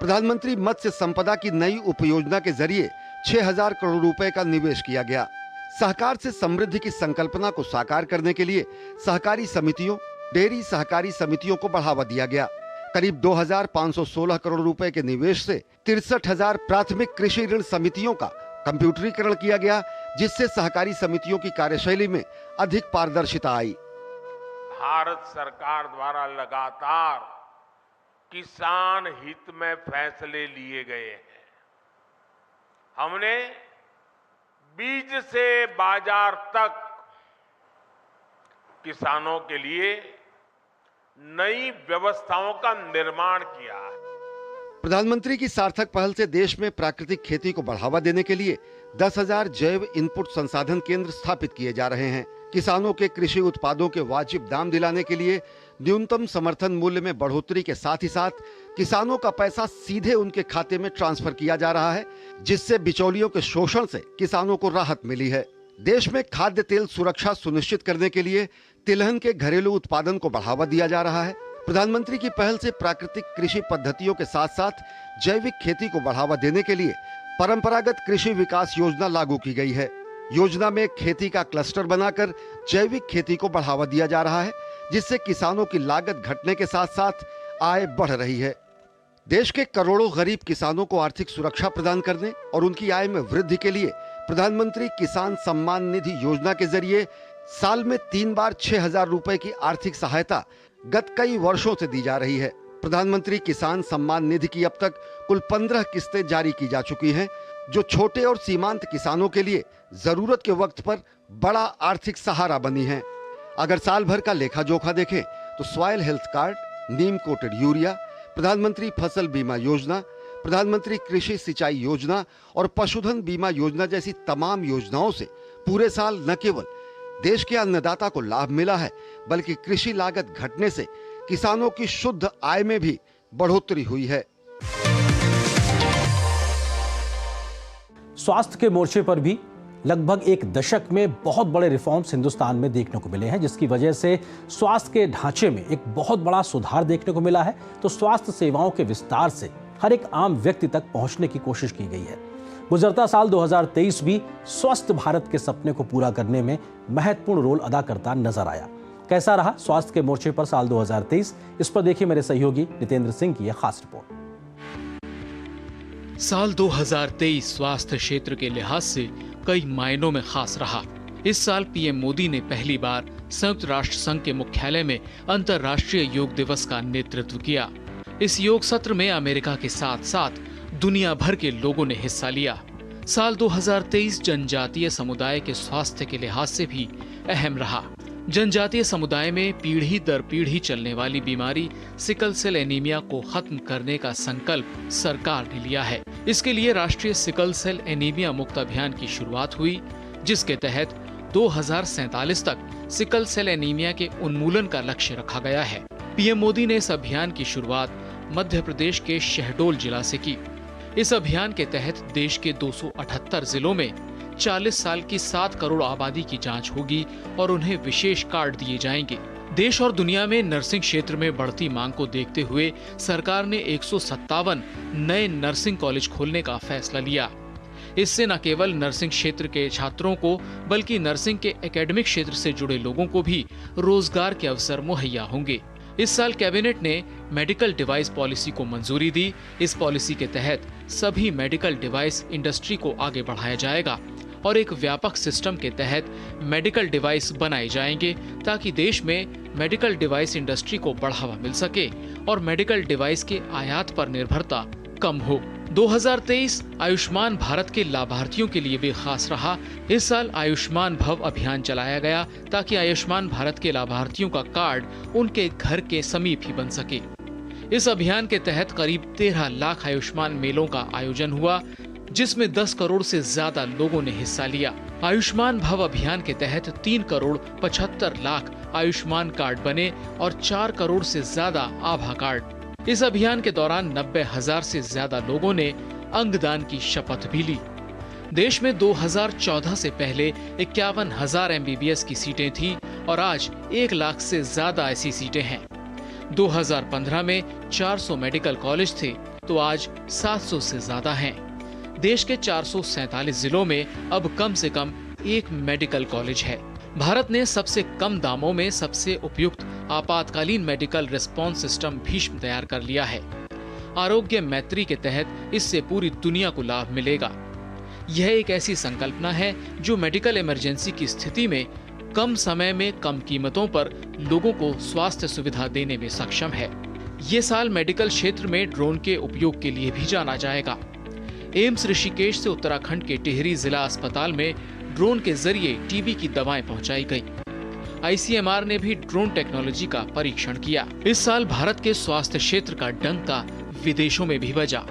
प्रधानमंत्री मत्स्य संपदा की नई उपयोजना के जरिए 6000 करोड़ रुपए का निवेश किया गया। सहकार से समृद्धि की संकल्पना को साकार करने के लिए सहकारी समितियों, डेयरी सहकारी समितियों को बढ़ावा दिया गया। करीब 2516 करोड़ रुपए के निवेश से 63,000 प्राथमिक कृषि ऋण समितियों का कंप्यूटरीकरण किया गया, जिससे सहकारी समितियों की कार्यशैली में अधिक पारदर्शिता आई। भारत सरकार द्वारा लगातार किसान हित में फैसले लिए गए हैं। हमने बीज से बाजार तक किसानों के लिए नई व्यवस्थाओं का निर्माण किया है। प्रधानमंत्री की सार्थक पहल से देश में प्राकृतिक खेती को बढ़ावा देने के लिए 10,000 जैव इनपुट संसाधन केंद्र स्थापित किए जा रहे हैं। किसानों के कृषि उत्पादों के वाजिब दाम दिलाने के लिए न्यूनतम समर्थन मूल्य में बढ़ोतरी के साथ ही साथ किसानों का पैसा सीधे उनके खाते में ट्रांसफर किया जा रहा है, जिससे बिचौलियों के शोषण से किसानों को राहत मिली है। देश में खाद्य तेल सुरक्षा सुनिश्चित करने के लिए तिलहन के घरेलू उत्पादन को बढ़ावा दिया जा रहा है। प्रधानमंत्री की पहल से प्राकृतिक कृषि पद्धतियों के साथ साथ जैविक खेती को बढ़ावा देने के लिए परंपरागत कृषि विकास योजना लागू की गई है। योजना में खेती का क्लस्टर बनाकर जैविक खेती को बढ़ावा दिया जा रहा है, जिससे किसानों की लागत घटने के साथ साथ आय बढ़ रही है। देश के करोड़ों गरीब किसानों को आर्थिक सुरक्षा प्रदान करने और उनकी आय में वृद्धि के लिए प्रधानमंत्री किसान सम्मान निधि योजना के जरिए साल में 3 बार 6,000 रुपए की आर्थिक सहायता गत कई वर्षों से दी जा रही है। प्रधानमंत्री किसान सम्मान निधि की अब तक कुल 15 किस्तें जारी की जा चुकी हैं, जो छोटे और सीमांत किसानों के लिए जरूरत के वक्त पर बड़ा आर्थिक सहारा बनी हैं। अगर साल भर का लेखा जोखा देखें तो सॉइल हेल्थ कार्ड, नीम कोटेड यूरिया, प्रधानमंत्री फसल बीमा योजना, प्रधानमंत्री कृषि सिंचाई योजना और पशुधन बीमा योजना जैसी तमाम योजनाओं से पूरे साल न केवल देश के अन्नदाता को लाभ मिला है, बल्कि कृषि लागत घटने से किसानों की शुद्ध आय में भी बढ़ोतरी हुई है। स्वास्थ्य के मोर्चे पर भी लगभग एक दशक में बहुत बड़े रिफॉर्म्स हिंदुस्तान में देखने को मिले हैं, जिसकी वजह से स्वास्थ्य के ढांचे में एक बहुत बड़ा सुधार देखने को मिला है। तो स्वास्थ्य सेवाओं के विस्तार से हर एक आम व्यक्ति तक पहुंचने की कोशिश की गई है। गुजरता साल 2023 भी स्वस्थ भारत के सपने को पूरा करने में महत्वपूर्ण रोल अदा करता नजर आया। कैसा रहा स्वास्थ्य के मोर्चे पर साल 2023, इस पर देखिए मेरे सहयोगी नितेंद्र सिंह की यह खास रिपोर्ट। साल 2023 स्वास्थ्य क्षेत्र के लिहाज से कई मायनों में खास रहा। इस साल पीएम मोदी ने पहली बार संयुक्त राष्ट्र संघ के मुख्यालय में अंतर्राष्ट्रीय योग दिवस का नेतृत्व किया। इस योग सत्र में अमेरिका के साथ साथ दुनिया भर के लोगों ने हिस्सा लिया। साल 2023 जनजातीय समुदाय के स्वास्थ्य के लिहाज से भी अहम रहा। जनजातीय समुदाय में पीढ़ी दर पीढ़ी चलने वाली बीमारी सिकल सेल एनीमिया को खत्म करने का संकल्प सरकार ने लिया है। इसके लिए राष्ट्रीय सिकल सेल एनीमिया मुक्त अभियान की शुरुआत हुई, जिसके तहत 2047 तक सिकल सेल एनीमिया के उन्मूलन का लक्ष्य रखा गया है। पीएम मोदी ने इस अभियान की शुरुआत मध्य प्रदेश के शहडोल जिला से की। इस अभियान के तहत देश के 278 जिलों में 40 साल की 7 करोड़ आबादी की जांच होगी और उन्हें विशेष कार्ड दिए जाएंगे। देश और दुनिया में नर्सिंग क्षेत्र में बढ़ती मांग को देखते हुए सरकार ने 157 नए नर्सिंग कॉलेज खोलने का फैसला लिया। इससे न केवल नर्सिंग क्षेत्र के छात्रों को बल्कि नर्सिंग के एकेडमिक क्षेत्र से जुड़े लोगों को भी रोजगार के अवसर मुहैया होंगे। इस साल कैबिनेट ने मेडिकल डिवाइस पॉलिसी को मंजूरी दी। इस पॉलिसी के तहत सभी मेडिकल डिवाइस इंडस्ट्री को आगे बढ़ाया जाएगा और एक व्यापक सिस्टम के तहत मेडिकल डिवाइस बनाए जाएंगे ताकि देश में मेडिकल डिवाइस इंडस्ट्री को बढ़ावा मिल सके और मेडिकल डिवाइस के आयात पर निर्भरता कम हो। 2023 आयुष्मान भारत के लाभार्थियों के लिए भी खास रहा। इस साल आयुष्मान भव अभियान चलाया गया ताकि आयुष्मान भारत के लाभार्थियों का कार्ड उनके घर के समीप ही बन सके। इस अभियान के तहत करीब 13 लाख आयुष्मान मेलों का आयोजन हुआ, जिसमें 10 करोड़ से ज्यादा लोगों ने हिस्सा लिया। आयुष्मान भव अभियान के तहत 3 करोड़ 75 लाख आयुष्मान कार्ड बने और 4 करोड़ से ज्यादा आभा कार्ड। इस अभियान के दौरान 90,000 से ज्यादा लोगों ने अंगदान की शपथ भी ली। देश में 2014 से पहले 51,000 MBBS की सीटें थी और आज 1 लाख से ज्यादा ऐसी सीटें हैं। 2015 में 400 मेडिकल कॉलेज थे तो आज 700 से ज्यादा हैं। देश के 447 जिलों में अब कम से कम 1 मेडिकल कॉलेज है। भारत ने सबसे कम दामों में सबसे उपयुक्त आपातकालीन मेडिकल रिस्पॉन्स सिस्टम भीष्म तैयार कर लिया है। आरोग्य मैत्री के तहत इससे पूरी दुनिया को लाभ मिलेगा। यह एक ऐसी संकल्पना है जो मेडिकल इमरजेंसी की स्थिति में कम समय में कम कीमतों पर लोगों को स्वास्थ्य सुविधा देने में सक्षम है। ये साल मेडिकल क्षेत्र में ड्रोन के उपयोग के लिए भी जाना जाएगा। एम्स ऋषिकेश से उत्तराखंड के टिहरी जिला अस्पताल में ड्रोन के जरिए टीबी की दवाएं पहुंचाई गई। आईसीएमआर ने भी ड्रोन टेक्नोलॉजी का परीक्षण किया। इस साल भारत के स्वास्थ्य क्षेत्र का डंका विदेशों में भी बजा।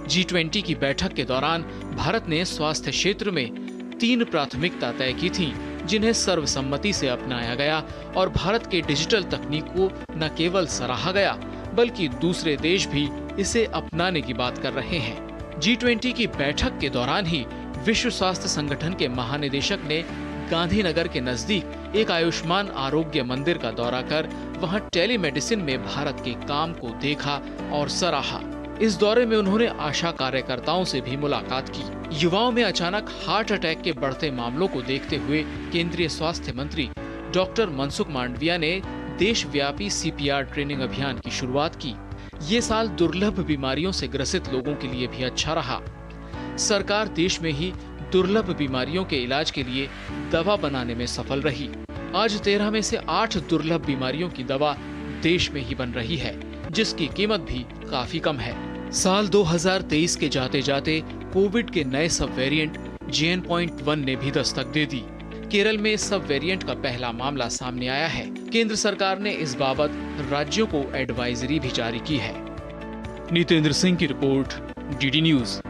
G20 की बैठक के दौरान भारत ने स्वास्थ्य क्षेत्र में 3 प्राथमिकता तय की थी, जिन्हें सर्वसम्मति से अपनाया गया और भारत के डिजिटल तकनीक को न केवल सराहा गया बल्कि दूसरे देश भी इसे अपनाने की बात कर रहे हैं। G20 की बैठक के दौरान ही विश्व स्वास्थ्य संगठन के महानिदेशक ने गांधीनगर के नजदीक एक आयुष्मान आरोग्य मंदिर का दौरा कर वहां टेलीमेडिसिन में भारत के काम को देखा और सराहा। इस दौरे में उन्होंने आशा कार्यकर्ताओं से भी मुलाकात की। युवाओं में अचानक हार्ट अटैक के बढ़ते मामलों को देखते हुए केंद्रीय स्वास्थ्य मंत्री डॉक्टर मनसुख मांडविया ने देशव्यापी CPR ट्रेनिंग अभियान की शुरुआत की। ये साल दुर्लभ बीमारियों से ग्रसित लोगों के लिए भी अच्छा रहा। सरकार देश में ही दुर्लभ बीमारियों के इलाज के लिए दवा बनाने में सफल रही। आज 13 में से 8 दुर्लभ बीमारियों की दवा देश में ही बन रही है, जिसकी कीमत भी काफी कम है। साल 2023 के जाते जाते कोविड के नए सब वेरिएंट JN.1 ने भी दस्तक दे दी। केरल में सब वेरिएंट का पहला मामला सामने आया है। केंद्र सरकार ने इस बाबत राज्यों को एडवाइजरी भी जारी की है। नितेंद्र सिंह की रिपोर्ट, DD न्यूज।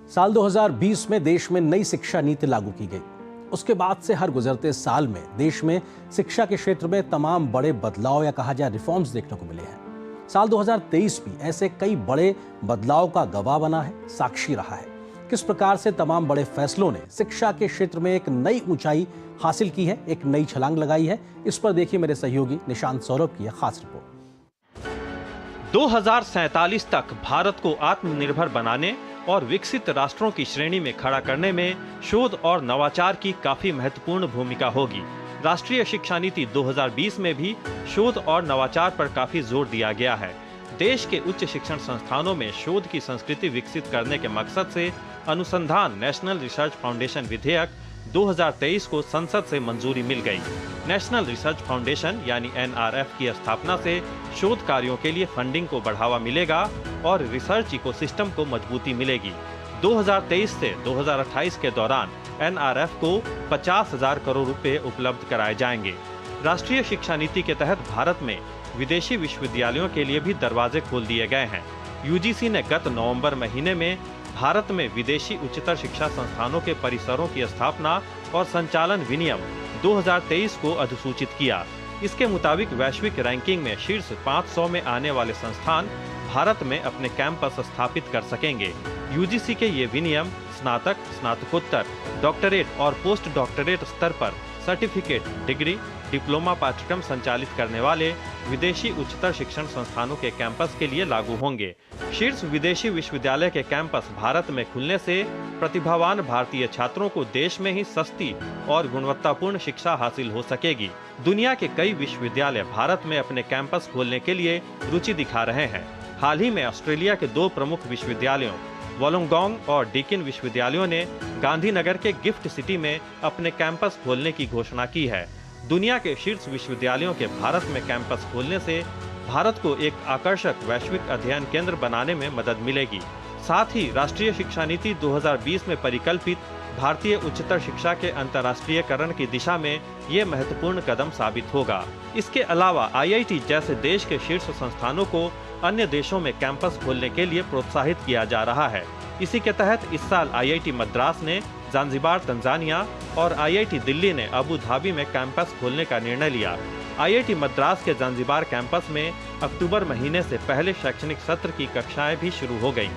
साल 2020 में देश में नई शिक्षा नीति लागू की गई। उसके बाद से हर गुजरते साल में देश में शिक्षा के क्षेत्र में तमाम बड़े बदलाव या कहा जाए रिफॉर्म्स देखने को मिले हैं। साल 2023 भी ऐसे कई बड़े बदलाव का गवाह बना है, साक्षी रहा है। किस प्रकार से तमाम बड़े फैसलों ने शिक्षा के क्षेत्र में एक नई ऊंचाई हासिल की है, एक नई छलांग लगाई है, इस पर देखिए मेरे सहयोगी निशांत सौरभ की यह खास रिपोर्ट। 2047 तक भारत को आत्मनिर्भर बनाने और विकसित राष्ट्रों की श्रेणी में खड़ा करने में शोध और नवाचार की काफी महत्वपूर्ण भूमिका होगी। राष्ट्रीय शिक्षा नीति 2020 में भी शोध और नवाचार पर काफी जोर दिया गया है। देश के उच्च शिक्षण संस्थानों में शोध की संस्कृति विकसित करने के मकसद से अनुसंधान नेशनल रिसर्च फाउंडेशन विधेयक 2023 को संसद से मंजूरी मिल गई। नेशनल रिसर्च फाउंडेशन यानी NRF की स्थापना से शोध कार्यों के लिए फंडिंग को बढ़ावा मिलेगा और रिसर्च इकोसिस्टम को मजबूती मिलेगी। 2023 से 2028 के दौरान NRF को 50,000 करोड़ रुपए उपलब्ध कराए जाएंगे। राष्ट्रीय शिक्षा नीति के तहत भारत में विदेशी विश्वविद्यालयों के लिए भी दरवाजे खोल दिए गए हैं। UGC ने गत नवंबर महीने में भारत में विदेशी उच्चतर शिक्षा संस्थानों के परिसरों की स्थापना और संचालन विनियम 2023 को अधिसूचित किया। इसके मुताबिक वैश्विक रैंकिंग में शीर्ष 500 में आने वाले संस्थान भारत में अपने कैंपस स्थापित कर सकेंगे। UGC के ये विनियम स्नातक, स्नातकोत्तर, डॉक्टरेट और पोस्ट डॉक्टरेट स्तर पर सर्टिफिकेट, डिग्री, डिप्लोमा पाठ्यक्रम संचालित करने वाले विदेशी उच्चतर शिक्षण संस्थानों के कैंपस के लिए लागू होंगे। शीर्ष विदेशी विश्वविद्यालय के कैंपस भारत में खुलने से प्रतिभावान भारतीय छात्रों को देश में ही सस्ती और गुणवत्तापूर्ण शिक्षा हासिल हो सकेगी। दुनिया के कई विश्वविद्यालय भारत में अपने कैंपस खोलने के लिए रुचि दिखा रहे हैं। हाल ही में ऑस्ट्रेलिया के 2 प्रमुख विश्वविद्यालयों वोलोंगोंग और डीकिन विश्वविद्यालयों ने गांधीनगर के गिफ्ट सिटी में अपने कैंपस खोलने की घोषणा की है। दुनिया के शीर्ष विश्वविद्यालयों के भारत में कैंपस खोलने से भारत को एक आकर्षक वैश्विक अध्ययन केंद्र बनाने में मदद मिलेगी। साथ ही राष्ट्रीय शिक्षा नीति 2020 में परिकल्पित भारतीय उच्चतर शिक्षा के अंतर्राष्ट्रीयकरण की दिशा में ये महत्वपूर्ण कदम साबित होगा। इसके अलावा IIT जैसे देश के शीर्ष संस्थानों को अन्य देशों में कैंपस खोलने के लिए प्रोत्साहित किया जा रहा है। इसी के तहत इस साल IIT मद्रास ने ज़ांज़ीबार तंजानिया और IIT दिल्ली ने अबू धाबी में कैंपस खोलने का निर्णय लिया। IIT मद्रास के ज़ांज़ीबार कैंपस में अक्टूबर महीने से पहले शैक्षणिक सत्र की कक्षाएं भी शुरू हो गईं।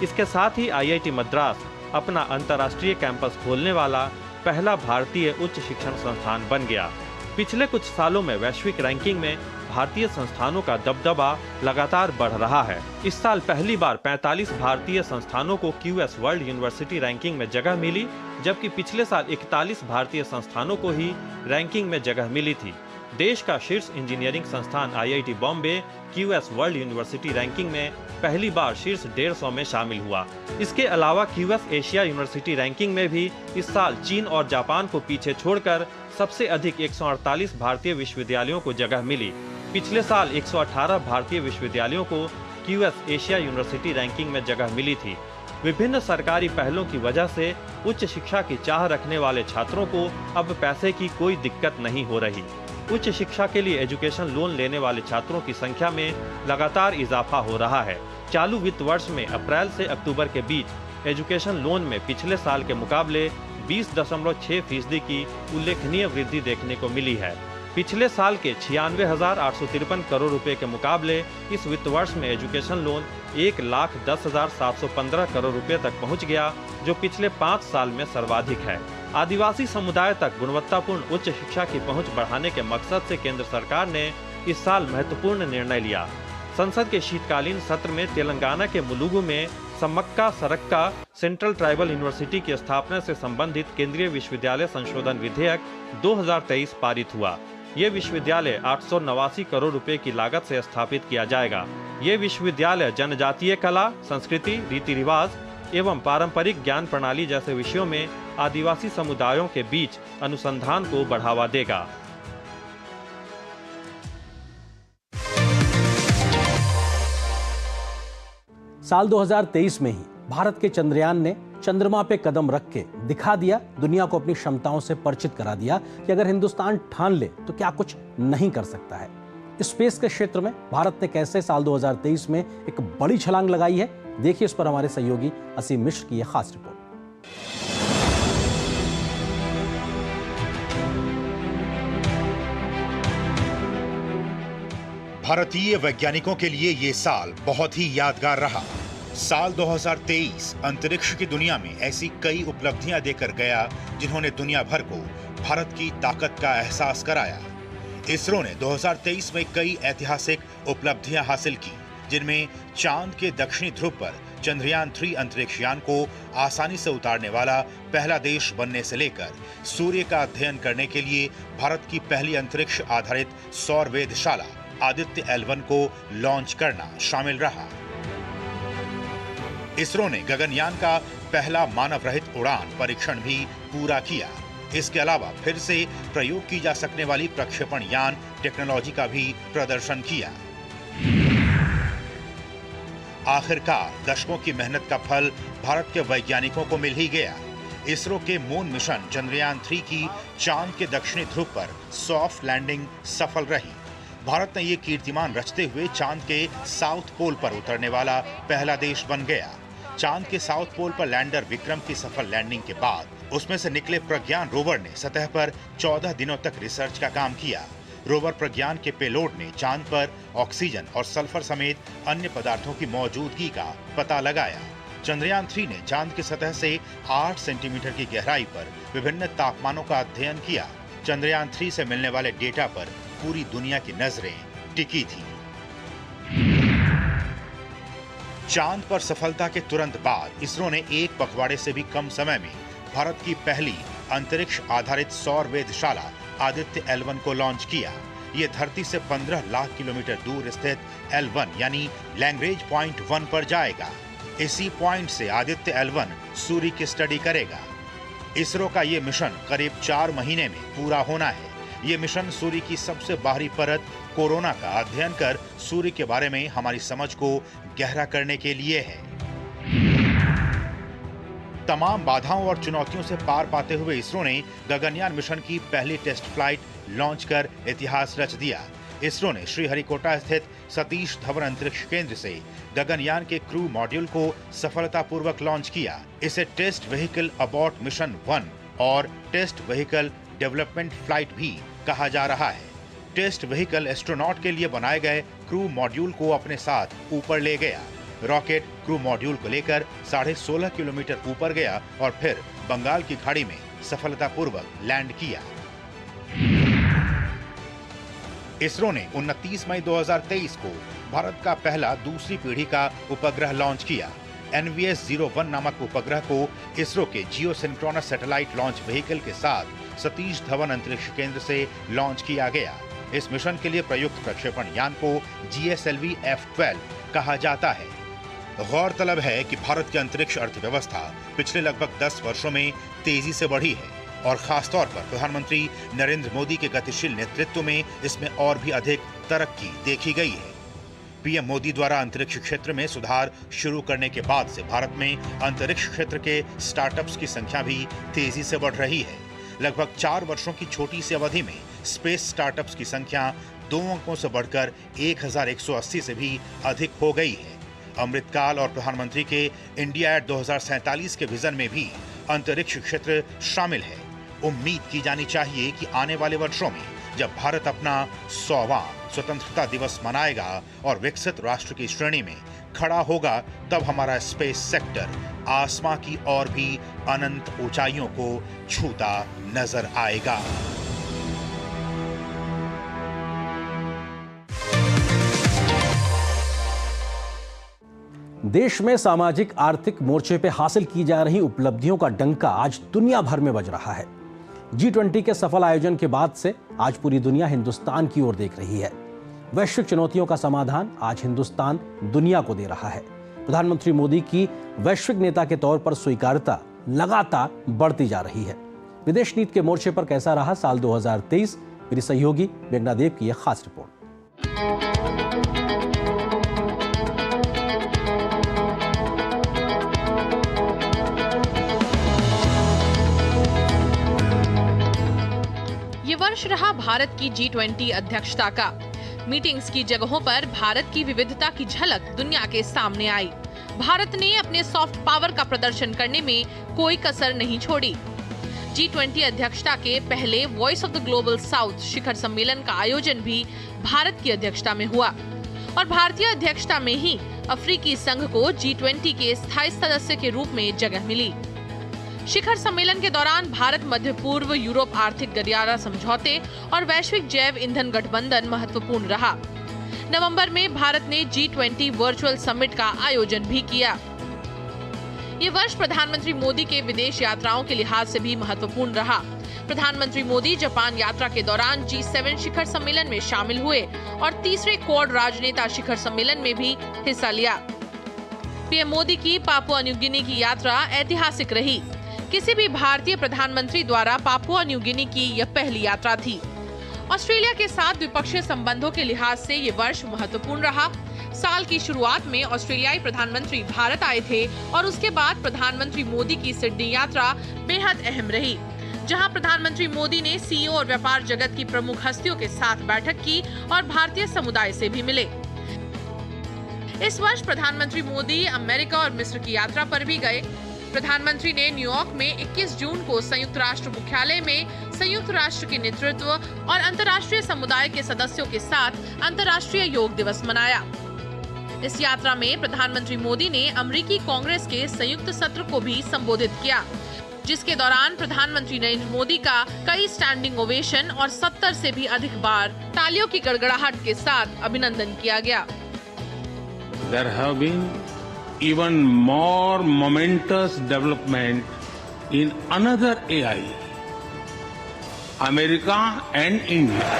इसके साथ ही IIT मद्रास अपना अंतर्राष्ट्रीय कैंपस खोलने वाला पहला भारतीय उच्च शिक्षण संस्थान बन गया। पिछले कुछ सालों में वैश्विक रैंकिंग में भारतीय संस्थानों का दबदबा लगातार बढ़ रहा है। इस साल पहली बार 45 भारतीय संस्थानों को QS वर्ल्ड यूनिवर्सिटी रैंकिंग में जगह मिली, जबकि पिछले साल 41 भारतीय संस्थानों को ही रैंकिंग में जगह मिली थी। देश का शीर्ष इंजीनियरिंग संस्थान IIT Bombay QS world university ranking में पहली बार शीर्ष 150 में शामिल हुआ। इसके अलावा QS एशिया यूनिवर्सिटी रैंकिंग में भी इस साल चीन और जापान को पीछे छोड़कर सबसे अधिक 148 भारतीय विश्वविद्यालयों को जगह मिली। पिछले साल 118 भारतीय विश्वविद्यालयों को QS एशिया यूनिवर्सिटी रैंकिंग में जगह मिली थी। विभिन्न सरकारी पहलों की वजह से उच्च शिक्षा की चाह रखने वाले छात्रों को अब पैसे की कोई दिक्कत नहीं हो रही। उच्च शिक्षा के लिए एजुकेशन लोन लेने वाले छात्रों की संख्या में लगातार इजाफा हो रहा है। चालू वित्त वर्ष में अप्रैल से अक्टूबर के बीच एजुकेशन लोन में पिछले साल के मुकाबले 20.6% की उल्लेखनीय वृद्धि देखने को मिली है। पिछले साल के 96,853 करोड़ रुपए के मुकाबले इस वित्त वर्ष में एजुकेशन लोन 1,10,715 करोड़ रुपए तक पहुंच गया, जो पिछले 5 साल में सर्वाधिक है। आदिवासी समुदाय तक गुणवत्तापूर्ण उच्च शिक्षा की पहुंच बढ़ाने के मकसद से केंद्र सरकार ने इस साल महत्वपूर्ण निर्णय लिया। संसद के शीतकालीन सत्र में तेलंगाना के मुलुगु में सम्मक्का सरक्का सेंट्रल ट्राइबल यूनिवर्सिटी की स्थापना से संबंधित केंद्रीय विश्वविद्यालय संशोधन विधेयक 2023 पारित हुआ। ये विश्वविद्यालय 889 करोड़ रुपए की लागत से स्थापित किया जाएगा। ये विश्वविद्यालय जनजातीय कला, संस्कृति, रीति रिवाज एवं पारंपरिक ज्ञान प्रणाली जैसे विषयों में आदिवासी समुदायों के बीच अनुसंधान को बढ़ावा देगा। साल 2023 में ही भारत के चंद्रयान ने चंद्रमा पे कदम रख के दिखा दिया, दुनिया को अपनी क्षमताओं से परिचित करा दिया कि अगर हिंदुस्तान ठान ले तो क्या कुछ नहीं कर सकता है। स्पेस के क्षेत्र में भारत ने कैसे साल 2023 में एक बड़ी छलांग लगाई है, देखिए इस पर हमारे सहयोगी असीम मिश्र की यह खास रिपोर्ट। भारतीय वैज्ञानिकों के लिए ये साल बहुत ही यादगार रहा। साल 2023 अंतरिक्ष की दुनिया में ऐसी कई उपलब्धियां देकर गया जिन्होंने दुनिया भर को भारत की ताकत का एहसास कराया। इसरो ने 2023 में कई ऐतिहासिक उपलब्धियां हासिल की, जिनमें चांद के दक्षिणी ध्रुव पर चंद्रयान 3 अंतरिक्ष यान को आसानी से उतारने वाला पहला देश बनने से लेकर सूर्य का अध्ययन करने के लिए भारत की पहली अंतरिक्ष आधारित सौर वेधशाला आदित्य L1 को लॉन्च करना शामिल रहा। इसरो ने गगनयान का पहला मानव रहित उड़ान परीक्षण भी पूरा किया। इसके अलावा फिर से प्रयोग की जा सकने वाली प्रक्षेपण यान टेक्नोलॉजी का भी प्रदर्शन किया। आखिरकार दशकों की मेहनत का फल भारत के वैज्ञानिकों को मिल ही गया। इसरो के मून मिशन चंद्रयान 3 की चांद के दक्षिणी ध्रुव पर सॉफ्ट लैंडिंग सफल रही। भारत ने ये कीर्तिमान रचते हुए चांद के साउथ पोल पर उतरने वाला पहला देश बन गया। चांद के साउथ पोल पर लैंडर विक्रम की सफल लैंडिंग के बाद उसमें से निकले प्रज्ञान रोवर ने सतह पर 14 दिनों तक रिसर्च का काम किया। रोवर प्रज्ञान के पेलोड ने चांद पर ऑक्सीजन और सल्फर समेत अन्य पदार्थों की मौजूदगी का पता लगाया। चंद्रयान 3 ने चांद की सतह से 8 सेंटीमीटर की गहराई पर विभिन्न तापमानों का अध्ययन किया। चंद्रयान 3 से मिलने वाले डेटा पर पूरी दुनिया की नजरें टिकी थी। चांद पर सफलता के तुरंत बाद इसरो ने एक पखवाड़े से भी कम समय में भारत की पहली अंतरिक्ष आधारित सौर वेधशाला आदित्य L1 को लॉन्च किया। ये धरती से 15 लाख किलोमीटर दूर स्थित L1 यानी लैंग्रेज पॉइंट 1 पर जाएगा। इसी पॉइंट से आदित्य L1 सूर्य की स्टडी करेगा। इसरो का ये मिशन करीब 4 महीने में पूरा होना है। ये मिशन सूर्य की सबसे बाहरी परत कोरोना का अध्ययन कर सूर्य के बारे में हमारी समझ को गहरा करने के लिए है। तमाम बाधाओं और चुनौतियों से पार पाते हुए इसरो ने गगनयान मिशन की पहली टेस्ट फ्लाइट लॉन्च कर इतिहास रच दिया। इसरो ने श्रीहरिकोटा स्थित सतीश धवन अंतरिक्ष केंद्र से गगनयान के क्रू मॉड्यूल को सफलतापूर्वक लॉन्च किया। इसे टेस्ट व्हीकल अबॉर्ट मिशन 1 और टेस्ट व्हीकल डेवलपमेंट फ्लाइट भी कहा जा रहा है। टेस्ट व्हीकल एस्ट्रोनॉट के लिए बनाए गए क्रू मॉड्यूल को अपने साथ ऊपर ले गया। रॉकेट क्रू मॉड्यूल को लेकर 16.5 किलोमीटर ऊपर गया और फिर बंगाल की खाड़ी में सफलतापूर्वक लैंड किया। इसरो ने 29 मई 2023 को भारत का पहला दूसरी पीढ़ी का उपग्रह लॉन्च किया। NVS-01 नामक उपग्रह को इसरो के जियो सिंक्रोनस सैटेलाइट लॉन्च व्हीकल के साथ सतीश धवन अंतरिक्ष केंद्र से लॉन्च किया गया। इस मिशन के लिए प्रयुक्त प्रक्षेपण यान को GSLV F-12 कहा जाता है। गौरतलब है कि भारत की अंतरिक्ष अर्थव्यवस्था पिछले लगभग 10 वर्षों में तेजी से बढ़ी है और खासतौर पर प्रधानमंत्री नरेंद्र मोदी के गतिशील नेतृत्व में इसमें और भी अधिक तरक्की देखी गई है। पीएम मोदी द्वारा अंतरिक्ष क्षेत्र में सुधार शुरू करने के बाद से भारत में अंतरिक्ष क्षेत्र के स्टार्टअप्स की संख्या भी तेजी से बढ़ रही है। लगभग 4 वर्षों की छोटी सी अवधि में स्पेस स्टार्टअप्स की संख्या 2 अंकों से बढ़कर 1180 से भी अधिक हो गई है। अमृतकाल और प्रधानमंत्री के इंडिया एट 2047 के विजन में भी अंतरिक्ष क्षेत्र शामिल है। उम्मीद की जानी चाहिए कि आने वाले वर्षों में जब भारत अपना 100वां स्वतंत्रता दिवस मनाएगा और विकसित राष्ट्र की श्रेणी में खड़ा होगा, तब हमारा स्पेस सेक्टर आसमां की और भी अनंत ऊंचाइयों को छूता नजर आएगा। देश में सामाजिक आर्थिक मोर्चे पे हासिल की जा रही उपलब्धियों का डंका आज दुनिया भर में बज रहा है। G20 के सफल आयोजन के बाद से आज पूरी दुनिया हिंदुस्तान की ओर देख रही है। वैश्विक चुनौतियों का समाधान आज हिंदुस्तान दुनिया को दे रहा है। प्रधानमंत्री मोदी की वैश्विक नेता के तौर पर स्वीकार्यता लगातार बढ़ती जा रही है। विदेश नीति के मोर्चे पर कैसा रहा साल 2023, मेरी सहयोगी मेघना देव की यह खास रिपोर्ट। ये वर्ष रहा भारत की G20 अध्यक्षता का। मीटिंग्स की जगहों पर भारत की विविधता की झलक दुनिया के सामने आई। भारत ने अपने सॉफ्ट पावर का प्रदर्शन करने में कोई कसर नहीं छोड़ी। G20 अध्यक्षता के पहले voice of the global south शिखर सम्मेलन का आयोजन भी भारत की अध्यक्षता में हुआ और भारतीय अध्यक्षता में ही अफ्रीकी संघ को G20 के स्थायी सदस्य के रूप में जगह मिली। शिखर सम्मेलन के दौरान भारत मध्य पूर्व यूरोप आर्थिक गलियारा समझौते और वैश्विक जैव ईंधन गठबंधन महत्वपूर्ण रहा। नवंबर में भारत ने G20 वर्चुअल समिट का आयोजन भी किया। ये वर्ष प्रधानमंत्री मोदी के विदेश यात्राओं के लिहाज से भी महत्वपूर्ण रहा। प्रधानमंत्री मोदी जापान यात्रा के दौरान G7 शिखर सम्मेलन में शामिल हुए और तीसरे क्वाड राजनेता शिखर सम्मेलन में भी हिस्सा लिया। पीएम मोदी की पापुआ न्यू गिनी की यात्रा ऐतिहासिक रही। किसी भी भारतीय प्रधानमंत्री द्वारा पापुआ न्यू गिनी की यह पहली यात्रा थी। ऑस्ट्रेलिया के साथ द्विपक्षीय संबंधों के लिहाज से ये वर्ष महत्वपूर्ण रहा। साल की शुरुआत में ऑस्ट्रेलियाई प्रधानमंत्री भारत आए थे और उसके बाद प्रधानमंत्री मोदी की सिडनी यात्रा बेहद अहम रही, जहां प्रधानमंत्री मोदी ने सीईओ और व्यापार जगत की प्रमुख हस्तियों के साथ बैठक की और भारतीय समुदाय से भी मिले। इस वर्ष प्रधानमंत्री मोदी अमेरिका और मिस्र की यात्रा पर भी गए। प्रधानमंत्री ने न्यूयॉर्क में 21 जून को संयुक्त राष्ट्र मुख्यालय में संयुक्त राष्ट्र के नेतृत्व और अंतर्राष्ट्रीय समुदाय के सदस्यों के साथ अंतर्राष्ट्रीय योग दिवस मनाया। इस यात्रा में प्रधानमंत्री मोदी ने अमेरिकी कांग्रेस के संयुक्त सत्र को भी संबोधित किया, जिसके दौरान प्रधानमंत्री नरेंद्र मोदी का कई स्टैंडिंग ओवेशन और 70 से भी अधिक बार तालियों की गड़गड़ाहट के साथ अभिनंदन किया गया। There have been even more momentous development in another AI, America and India.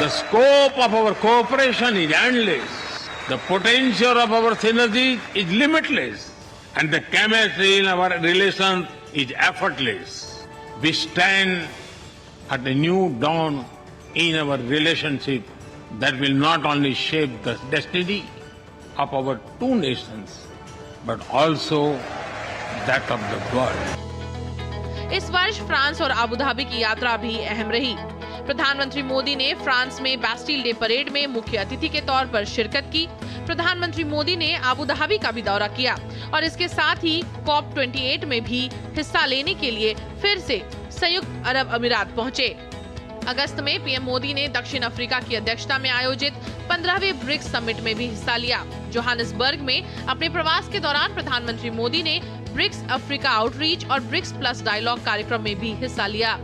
The scope of our cooperation is endless. The potential of our synergy is limitless. And the chemistry in our relations is effortless. We stand at a new dawn in our relationship that will not only shape the destiny of our two nations, but also that of the world. इस वर्ष France और Abu Dhabi की यात्रा भी अहम रही। प्रधानमंत्री मोदी ने फ्रांस में बैस्टिल डे परेड में मुख्य अतिथि के तौर पर शिरकत की। प्रधानमंत्री मोदी ने अबू धाबी का भी दौरा किया और इसके साथ ही COP28 में भी हिस्सा लेने के लिए फिर से संयुक्त अरब अमीरात पहुंचे। अगस्त में पीएम मोदी ने दक्षिण अफ्रीका की अध्यक्षता में आयोजित 15वें ब्रिक्स समिट में भी हिस्सा लिया। जोहानिसबर्ग में अपने प्रवास के दौरान प्रधानमंत्री मोदी ने ब्रिक्स अफ्रीका आउटरीच और ब्रिक्स प्लस डायलॉग कार्यक्रम में भी हिस्सा लिया।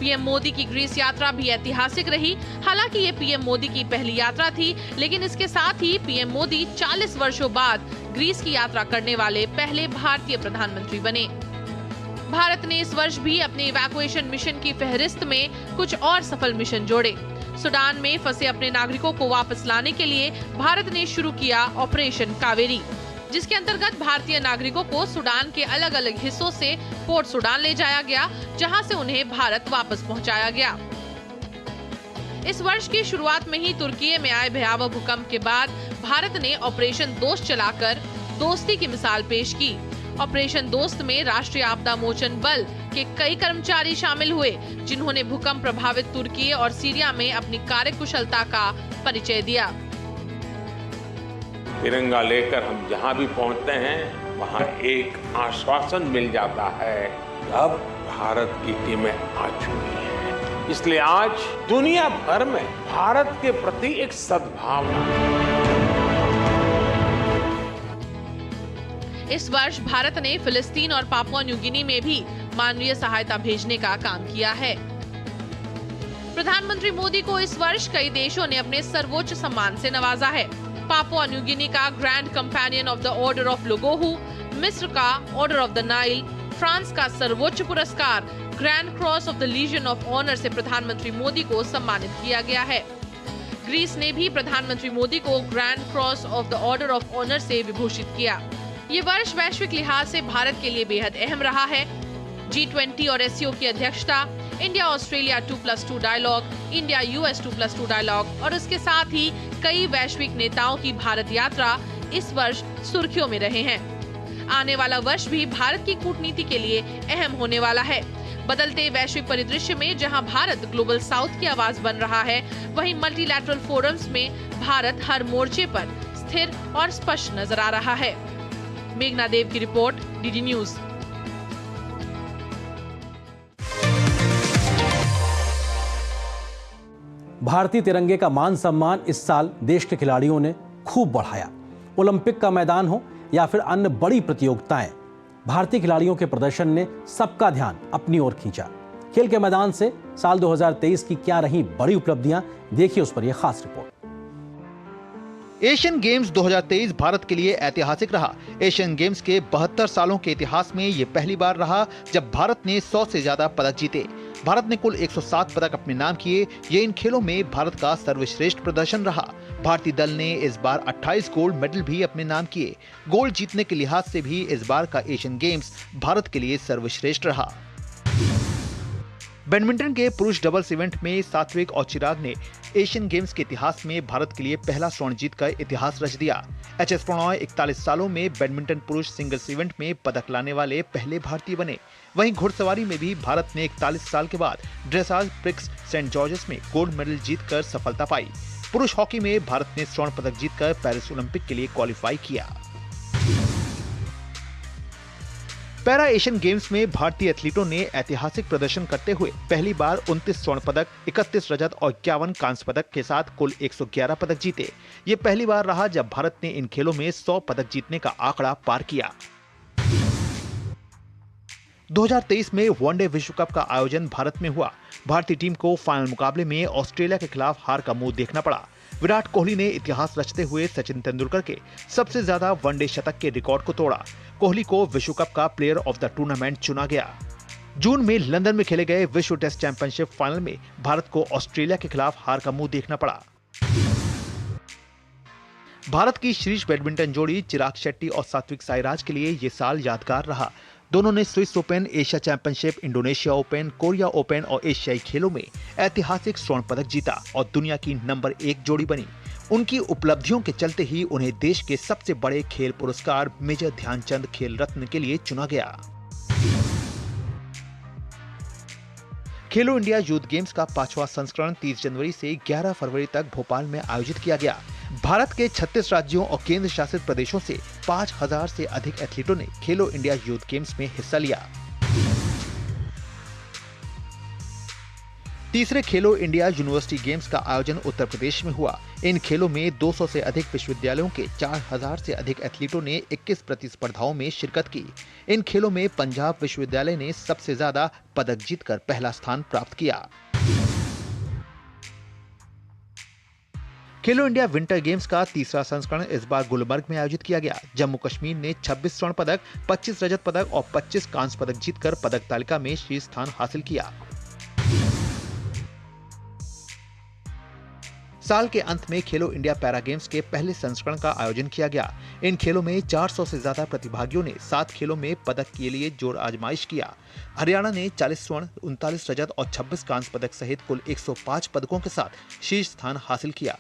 पीएम मोदी की ग्रीस यात्रा भी ऐतिहासिक रही। हालांकि ये पीएम मोदी की पहली यात्रा थी, लेकिन इसके साथ ही पीएम मोदी 40 वर्षों बाद ग्रीस की यात्रा करने वाले पहले भारतीय प्रधानमंत्री बने। भारत ने इस वर्ष भी अपने इवैक्यूएशन मिशन की फहरिस्त में कुछ और सफल मिशन जोड़े। सूडान में फंसे अपने नागरिकों को वापस लाने के लिए भारत ने शुरू किया ऑपरेशन कावेरी, जिसके अंतर्गत भारतीय नागरिकों को सूडान के अलग अलग हिस्सों से पोर्ट सूडान ले जाया गया, जहां से उन्हें भारत वापस पहुंचाया गया। इस वर्ष की शुरुआत में ही तुर्की में आए भयावह भूकंप के बाद भारत ने ऑपरेशन दोस्त चलाकर दोस्ती की मिसाल पेश की। ऑपरेशन दोस्त में राष्ट्रीय आपदा मोचन बल के कई कर्मचारी शामिल हुए, जिन्होंने भूकंप प्रभावित तुर्की और सीरिया में अपनी कार्यकुशलता का परिचय दिया। तिरंगा लेकर हम जहां भी पहुंचते हैं, वहां एक आश्वासन मिल जाता है कि अब भारत की टीमें आ चुकी हैं। इसलिए आज दुनिया भर में भारत के प्रति एक सद्भावना। इस वर्ष भारत ने फिलिस्तीन और पापुआ न्यू गिनी में भी मानवीय सहायता भेजने का काम किया है। प्रधानमंत्री मोदी को इस वर्ष कई देशों ने अपने सर्वोच्च सम्मान से नवाजा है। पापुआ न्यू गिनी का grand companion of the order of Logohu, मिस्र का order of the Nile, France का सर्वोच्च पुरस्कार grand cross of the legion of honour से प्रधानमंत्री मोदी को सम्मानित किया गया है। ग्रीस ने भी प्रधानमंत्री मोदी को grand cross of the order of honour से विभूषित किया। ये वर्ष वैश्विक लिहाज से भारत के लिए बेहद अहम रहा है। G20 और SCO की अध्यक्षता, India Australia 2+2 dialogue, India US 2+2 dialogue और उसके साथ ही कई वैश्विक नेताओं की भारत यात्रा इस वर्ष सुर्खियों में रहे हैं। आने वाला वर्ष भी भारत की कूटनीति के लिए अहम होने वाला है। बदलते वैश्विक परिदृश्य में जहां भारत ग्लोबल साउथ की आवाज बन रहा है, वहीं मल्टीलैटरल फोरम्स में भारत हर मोर्चे पर स्थिर और स्पष्ट नजर आ रहा है। मेघना देव की रिपोर्ट, DD न्यूज। भारतीय तिरंगे का मान सम्मान इस साल देश के खिलाड़ियों ने खूब बढ़ाया। ओलंपिक का मैदान हो या फिर अन्य बड़ी प्रतियोगिताएं, भारतीय खिलाड़ियों के प्रदर्शन ने सबका ध्यान अपनी ओर खींचा। खेल के मैदान से साल 2023 की क्या रही बड़ी उपलब्धियां, देखिए उस पर यह खास रिपोर्ट। एशियन गेम्स 2023 भारत के लिए ऐतिहासिक रहा। एशियन गेम्स के 72 सालों के इतिहास में ये पहली बार रहा जब भारत ने 100 से ज्यादा पदक जीते। भारत ने कुल 107 पदक अपने नाम किए। ये इन खेलों में भारत का सर्वश्रेष्ठ प्रदर्शन रहा। भारतीय दल ने इस बार 28 गोल्ड मेडल भी अपने नाम किए। गोल्ड जीतने के लिहाज से भी इस बार का एशियन गेम्स भारत के लिए सर्वश्रेष्ठ रहा। बैडमिंटन के पुरुष डबल्स इवेंट में सात्विक और चिराग ने एशियन गेम्स के इतिहास में भारत के लिए पहला स्वर्ण जीतकर इतिहास रच दिया। HS प्रणॉय 41 सालों में बैडमिंटन पुरुष सिंगल्स इवेंट में पदक लाने वाले पहले भारतीय बने। वहीं घुड़सवारी में भी भारत ने 41 साल के बाद ड्रेसाज प्रिक्स सेंट जॉर्जेस में गोल्ड मेडल जीतकर सफलता पाई। पुरुष हॉकी में भारत ने स्वर्ण पदक जीतकर पेरिस ओलंपिक के लिए क्वालिफाई किया। पैरा एशियन गेम्स में भारतीय एथलीटों ने ऐतिहासिक प्रदर्शन करते हुए पहली बार 29 स्वर्ण पदक, 31 रजत और 51 कांस्य पदक के साथ कुल 111 पदक जीते। ये पहली बार रहा जब भारत ने इन खेलों में 100 पदक जीतने का आंकड़ा पार किया। 2023 में वनडे विश्व कप का आयोजन भारत में हुआ। भारतीय टीम को फाइनल मुकाबले में ऑस्ट्रेलिया के खिलाफ हार का मुंह देखना पड़ा। विराट कोहली ने इतिहास रचते हुए सचिन तेंदुलकर के सबसे ज्यादा वनडे शतक के रिकॉर्ड को तोड़ा। कोहली को विश्व कप का प्लेयर ऑफ द टूर्नामेंट चुना गया। जून में लंदन में खेले गए विश्व टेस्ट चैंपियनशिप फाइनल में भारत को ऑस्ट्रेलिया के खिलाफ हार का मुंह देखना पड़ा। भारत की शीर्ष बैडमिंटन जोड़ी चिराग शेट्टी और सात्विक साईराज के लिए ये साल यादगार रहा। दोनों ने Swiss open, Asia championship, Indonesia open, Korea open और एशियाई खेलों में ऐतिहासिक स्वर्ण पदक जीता और दुनिया की नंबर 1 जोड़ी बनी। उनकी उपलब्धियों के चलते ही उन्हें देश के सबसे बड़े खेल पुरस्कार मेजर ध्यानचंद खेल रत्न के लिए चुना गया। खेलो इंडिया यूथ गेम्स का 5वां संस्करण 30 जनवरी से 11 फरवरी तक भोपाल में आयोजित किया गया। भारत के 36 राज्यों और केंद्र शासित प्रदेशों से 5000 से अधिक एथलीटों ने खेलो इंडिया यूथ गेम्स में हिस्सा लिया। तीसरे खेलो इंडिया यूनिवर्सिटी गेम्स का आयोजन उत्तर प्रदेश में हुआ। इन खेलों में 200 से अधिक विश्वविद्यालयों के 4000 से अधिक एथलीटों ने 21 प्रतिस्पर्धाओं में शिरकत की। इन खेलों में पंजाब विश्वविद्यालय ने सबसे ज्यादा पदक जीतकर पहला स्थान प्राप्त किया। खेलो इंडिया विंटर गेम्स का तीसरा संस्करण इस बार गुलमर्ग में आयोजित किया गया। जम्मू कश्मीर ने 26 स्वर्ण पदक, 25 रजत पदक और 25 कांस्य पदक जीतकर पदक तालिका में शीर्ष स्थान हासिल किया। साल के अंत में खेलो इंडिया पैरा गेम्स के पहले संस्करण का आयोजन किया गया। इन खेलों में 400 से ज्यादा प्रतिभागियों ने 7 खेलों में पदक के लिए जोर आजमाइश किया। हरियाणा ने 40 स्वर्ण, 39 रजत और 26 कांस्य पदक सहित कुल 105 पदकों के साथ शीर्ष स्थान हासिल किया।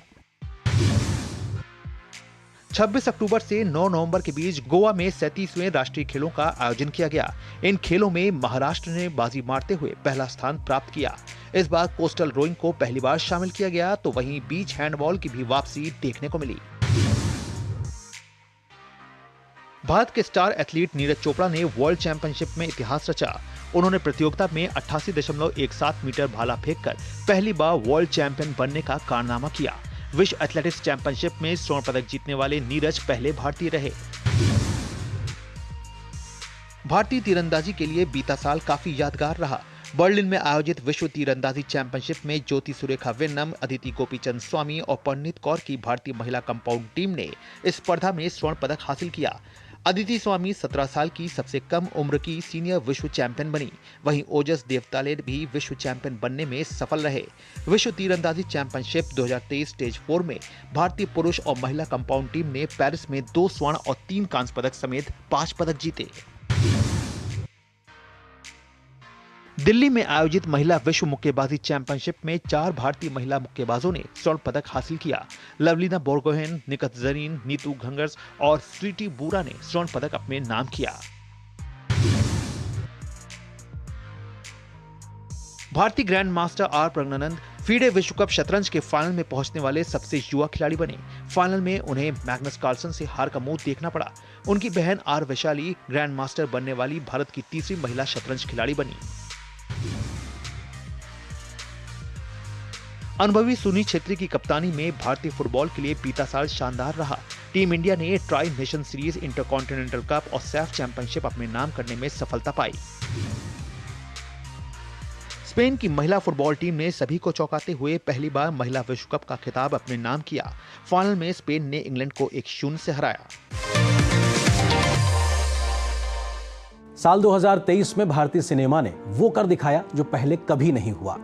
26 अक्टूबर से 9 नवंबर के बीच गोवा में 37वें राष्ट्रीय खेलों का आयोजन किया गया। इन खेलों में महाराष्ट्र ने बाजी मारते हुए पहला स्थान प्राप्त किया। इस बार कोस्टल रोइंग को पहली बार शामिल किया गया, तो वहीं बीच हैंडबॉल की भी वापसी देखने को मिली। भारत के स्टार एथलीट नीरज चोपड़ा ने वर्ल्ड चैंपियनशिप में इतिहास रचा। उन्होंने प्रतियोगिता में 88.17 मीटर भाला फेंककर पहली बार वर्ल्ड चैंपियन बनने का कारनामा किया। विश्व एथलेटिक्स चैंपियनशिप में स्वर्ण पदक जीतने वाले नीरज पहले भारतीय रहे। भारतीय तीरंदाजी के लिए बीता साल काफी यादगार रहा। बर्लिन में आयोजित विश्व तीरंदाजी चैंपियनशिप में ज्योति सुरेखा वेन्नम, अदिति गोपीचंद स्वामी और परनीत कौर की भारतीय महिला कंपाउंड टीम ने इस स्पर्धा में स्वर्ण पदक हासिल किया। अदिति स्वामी 17 साल की सबसे कम उम्र की सीनियर विश्व चैंपियन बनी। वहीं ओजस देवताले भी विश्व चैंपियन बनने में सफल रहे। विश्व तीरंदाजी चैंपियनशिप 2023 स्टेज 4 में भारतीय पुरुष और महिला कंपाउंड टीम ने पेरिस में 2 स्वर्ण और 3 कांस्य पदक समेत 5 पदक जीते। दिल्ली में आयोजित महिला विश्व मुक्केबाजी चैंपियनशिप में 4 भारतीय महिला मुक्केबाजों ने स्वर्ण पदक हासिल किया। लवलीना बोरगोहेन, निकत जरीन, नीतू घंगर्स और स्वीटी बूरा ने स्वर्ण पदक अपने नाम किया। भारतीय grand master R Praggnanandhaa FIDE विश्व कप शतरंज के फाइनल में पहुंचने वाले सबसे युवा खिलाड़ी बने। फाइनल में उन्हें मैग्नस कार्लसन से हार का मुंह देखना पड़ा। उनकी बहन आर वैशाली ग्रैंड मास्टर बनने वाली भारत की तीसरी महिला शतरंज खिलाड़ी बनी। अनुभवी सुनील छेत्री की कप्तानी में भारतीय फुटबॉल के लिए बीता साल शानदार रहा। टीम इंडिया ने tri nation series, intercontinental cup और सैफ चैंपियनशिप अपने नाम करने में सफलता पाई। स्पेन की महिला फुटबॉल टीम ने सभी को चौंकाते हुए पहली बार महिला विश्व कप का खिताब अपने नाम किया। फाइनल में स्पेन ने इंग्लैंड को 1-0 से हराया। साल 2023 में भारतीय सिनेमा ने वो कर दिखाया जो पहले कभी नहीं हुआ।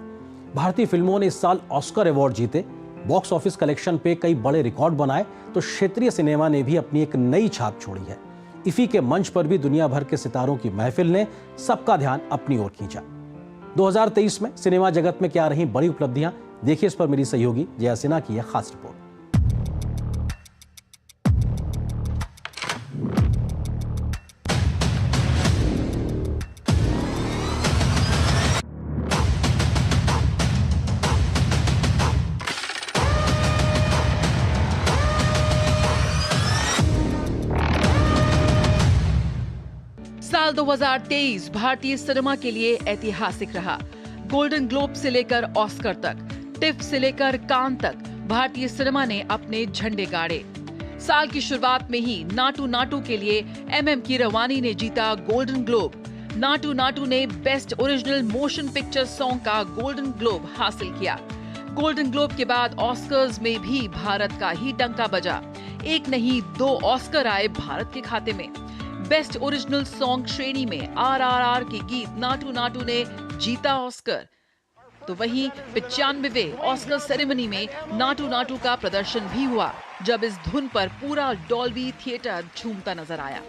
भारतीय फिल्मों ने इस साल ऑस्कर अवार्ड जीते, बॉक्स ऑफिस कलेक्शन पे कई बड़े रिकॉर्ड बनाए, तो क्षेत्रीय सिनेमा ने भी अपनी एक नई छाप छोड़ी है। इफी के मंच पर भी दुनिया भर के सितारों की महफिल ने सबका ध्यान अपनी ओर खींचा। 2023 में सिनेमा जगत में क्या रही बड़ी उपलब्धियां, देखिए इस पर मेरी सहयोगी जया सिन्हा की यह खास रिपोर्ट। साल 2023 भारतीय सिनेमा के लिए ऐतिहासिक रहा। गोल्डन ग्लोब से लेकर ऑस्कर तक, टिफ से लेकर कान तक भारतीय सिनेमा ने अपने झंडे गाड़े। साल की शुरुआत में ही नाटू नाटू के लिए MM कीरवानी ने जीता गोल्डन ग्लोब। नाटू नाटू ने best original motion picture song का गोल्डन ग्लोब हासिल किया। गोल्डन ग्लोब के बाद ऑस्कर्स में भी भारत का ही डंका बजा। एक नहीं 2 ऑस्कर आए भारत के खाते में। बेस्ट ओरिजिनल सॉन्ग श्रेणी में RRR के गीत नाटू नाटू ने जीता ऑस्कर। तो वहीं 95वें ऑस्कर सेरेमनी में नाटू नाटू का प्रदर्शन भी हुआ, जब इस धुन पर पूरा डॉल्बी थिएटर झूमता नजर आया।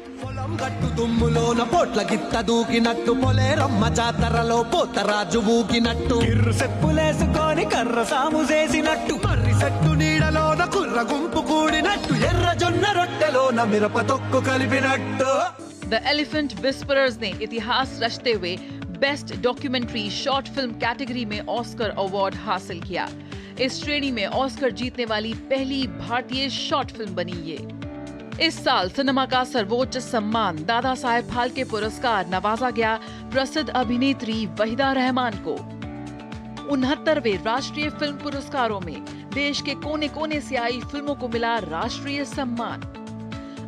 द एलिफेंट विस्परर्स ने इतिहास रचते हुए best documentary short film category में ऑस्कर अवार्ड हासिल किया। इस श्रेणी में ऑस्कर जीतने वाली पहली भारतीय शॉर्ट फिल्म बनी ये। इस साल सिनेमा का सर्वोच्च सम्मान दादा साहेब फाल्के पुरस्कार नवाजा गया प्रसिद्ध अभिनेत्री वहीदा रहमान को। 69वें राष्ट्रीय फिल्म पुरस्कारों में देश के कोने कोने से आई फिल्मों को मिला राष्ट्रीय सम्मान।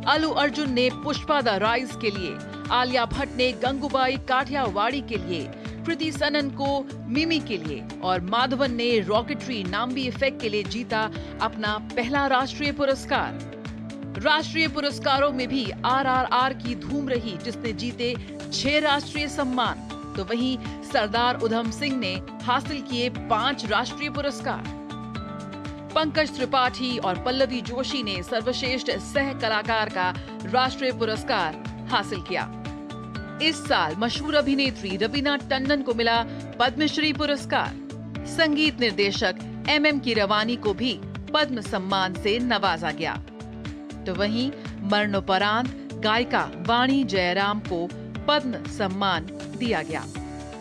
अल्लू अर्जुन ने पुष्पा द राइज के लिए, आलिया भट्ट ने गंगूबाई काठियावाड़ी के लिए, कृति सनन को मिमी के लिए और माधवन ने रॉकेटरी नाम्बी इफेक्ट के लिए जीता अपना पहला राष्ट्रीय पुरस्कार। राष्ट्रीय पुरस्कारों में भी RRR की धूम रही, जिसने जीते 6 राष्ट्रीय सम्मान। तो वहीं सरदार उधम सिंह ने हासिल किए 5 राष्ट्रीय पुरस्कार। पंकज त्रिपाठी और पल्लवी जोशी ने सर्वश्रेष्ठ सह कलाकार का राष्ट्रीय पुरस्कार हासिल किया। इस साल मशहूर अभिनेत्री रवीना टंडन को मिला पद्मश्री पुरस्कार। संगीत निर्देशक MM कीरवानी को भी पद्म सम्मान से नवाजा गया। तो वहीं मरणोपरांत गायिका वाणी जयराम को पद्म सम्मान दिया गया।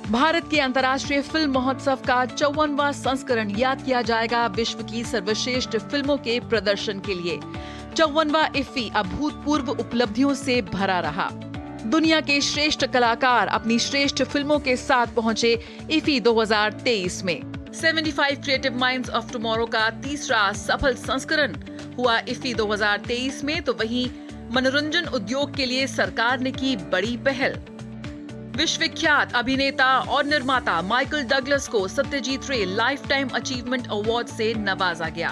भारत के अंतर्राष्ट्रीय फिल्म महोत्सव का 54वां संस्करण याद किया जाएगा विश्व की सर्वश्रेष्ठ फिल्मों के प्रदर्शन के लिए। 54वां इफ्फी अभूतपूर्व उपलब्धियों से भरा रहा। दुनिया के श्रेष्ठ कलाकार अपनी श्रेष्ठ फिल्मों के साथ पहुंचे इफ्फी 2023 में। 75 क्रिएटिव माइंड्स ऑफ टुमारो का तीसरा सफल संस्करण हुआ इफ्फी 2023 में। तो वहीं मनोरंजन उद्योग के लिए सरकार ने की बड़ी पहल। विश्वविख्यात अभिनेता और निर्माता माइकल डगलस को सत्यजीत रे लाइफ टाइम अचीवमेंट अवार्ड से नवाजा गया।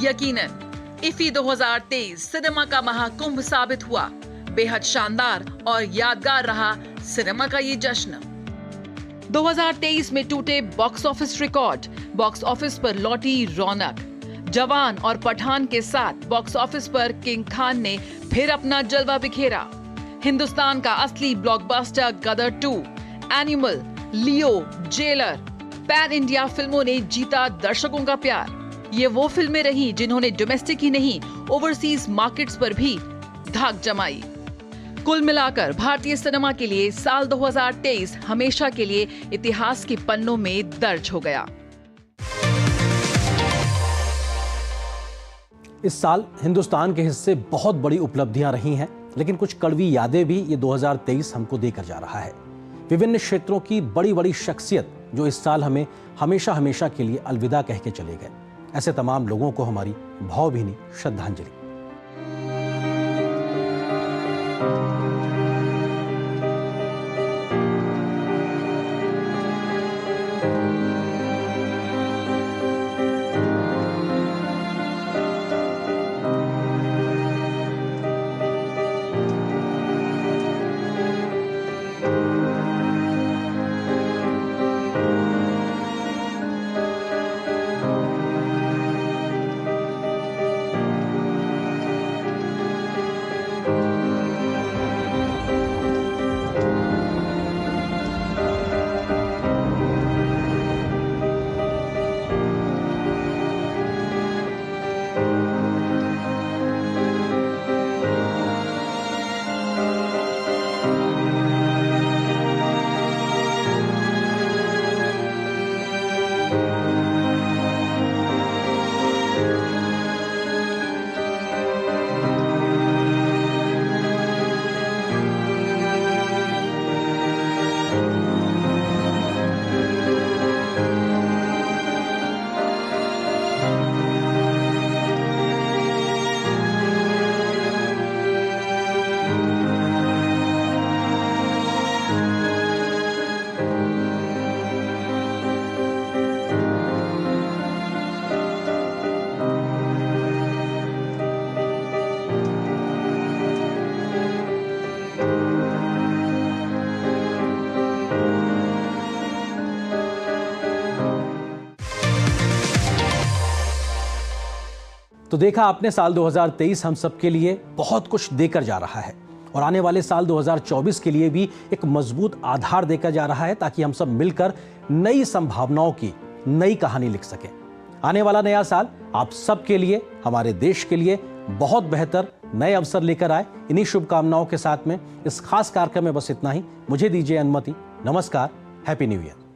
यकीनन इफ्फी 2023 सिनेमा का महाकुंभ साबित हुआ। बेहद शानदार और यादगार रहा सिनेमा का ये जश्न। 2023 में टूटे box office record, box office पर लौटी रौनक। जवान और पठान के साथ बॉक्स ऑफिस पर किंग खान ने फिर अपना जलवा बिखेरा। हिंदुस्तान का असली ब्लॉकबस्टर गदर 2, एनिमल, लियो, जेलर, पैन इंडिया फिल्मों ने जीता दर्शकों का प्यार। ये वो फिल्में रही जिन्होंने डोमेस्टिक ही नहीं ओवरसीज मार्केट्स पर भी धाक जमाई। कुल मिलाकर भारतीय सिनेमा के लिए साल 2023 हमेशा के लिए इतिहास के पन्नों में दर्ज हो गया। इस साल हिंदुस्तान के हिस्से बहुत बड़ी उपलब्धियां रही हैं, लेकिन कुछ कड़वी यादें भी ये 2023 हमको देकर जा रहा है। विभिन्न क्षेत्रों की बड़ी बड़ी शख्सियत जो इस साल हमें हमेशा हमेशा के लिए अलविदा कह के चले गए। ऐसे तमाम लोगों को हमारी भावभीनी श्रद्धांजलि। तो देखा आपने, साल 2023 हम सबके लिए बहुत कुछ देकर जा रहा है और आने वाले साल 2024 के लिए भी एक मजबूत आधार देकर जा रहा है, ताकि हम सब मिलकर नई संभावनाओं की नई कहानी लिख सकें। आने वाला नया साल आप सबके लिए, हमारे देश के लिए बहुत बेहतर नए अवसर लेकर आए। इन्हीं शुभकामनाओं के साथ में इस खास कार्यक्रम में बस इतना ही। मुझे दीजिए अनुमति। नमस्कार, हैप्पी न्यू ईयर।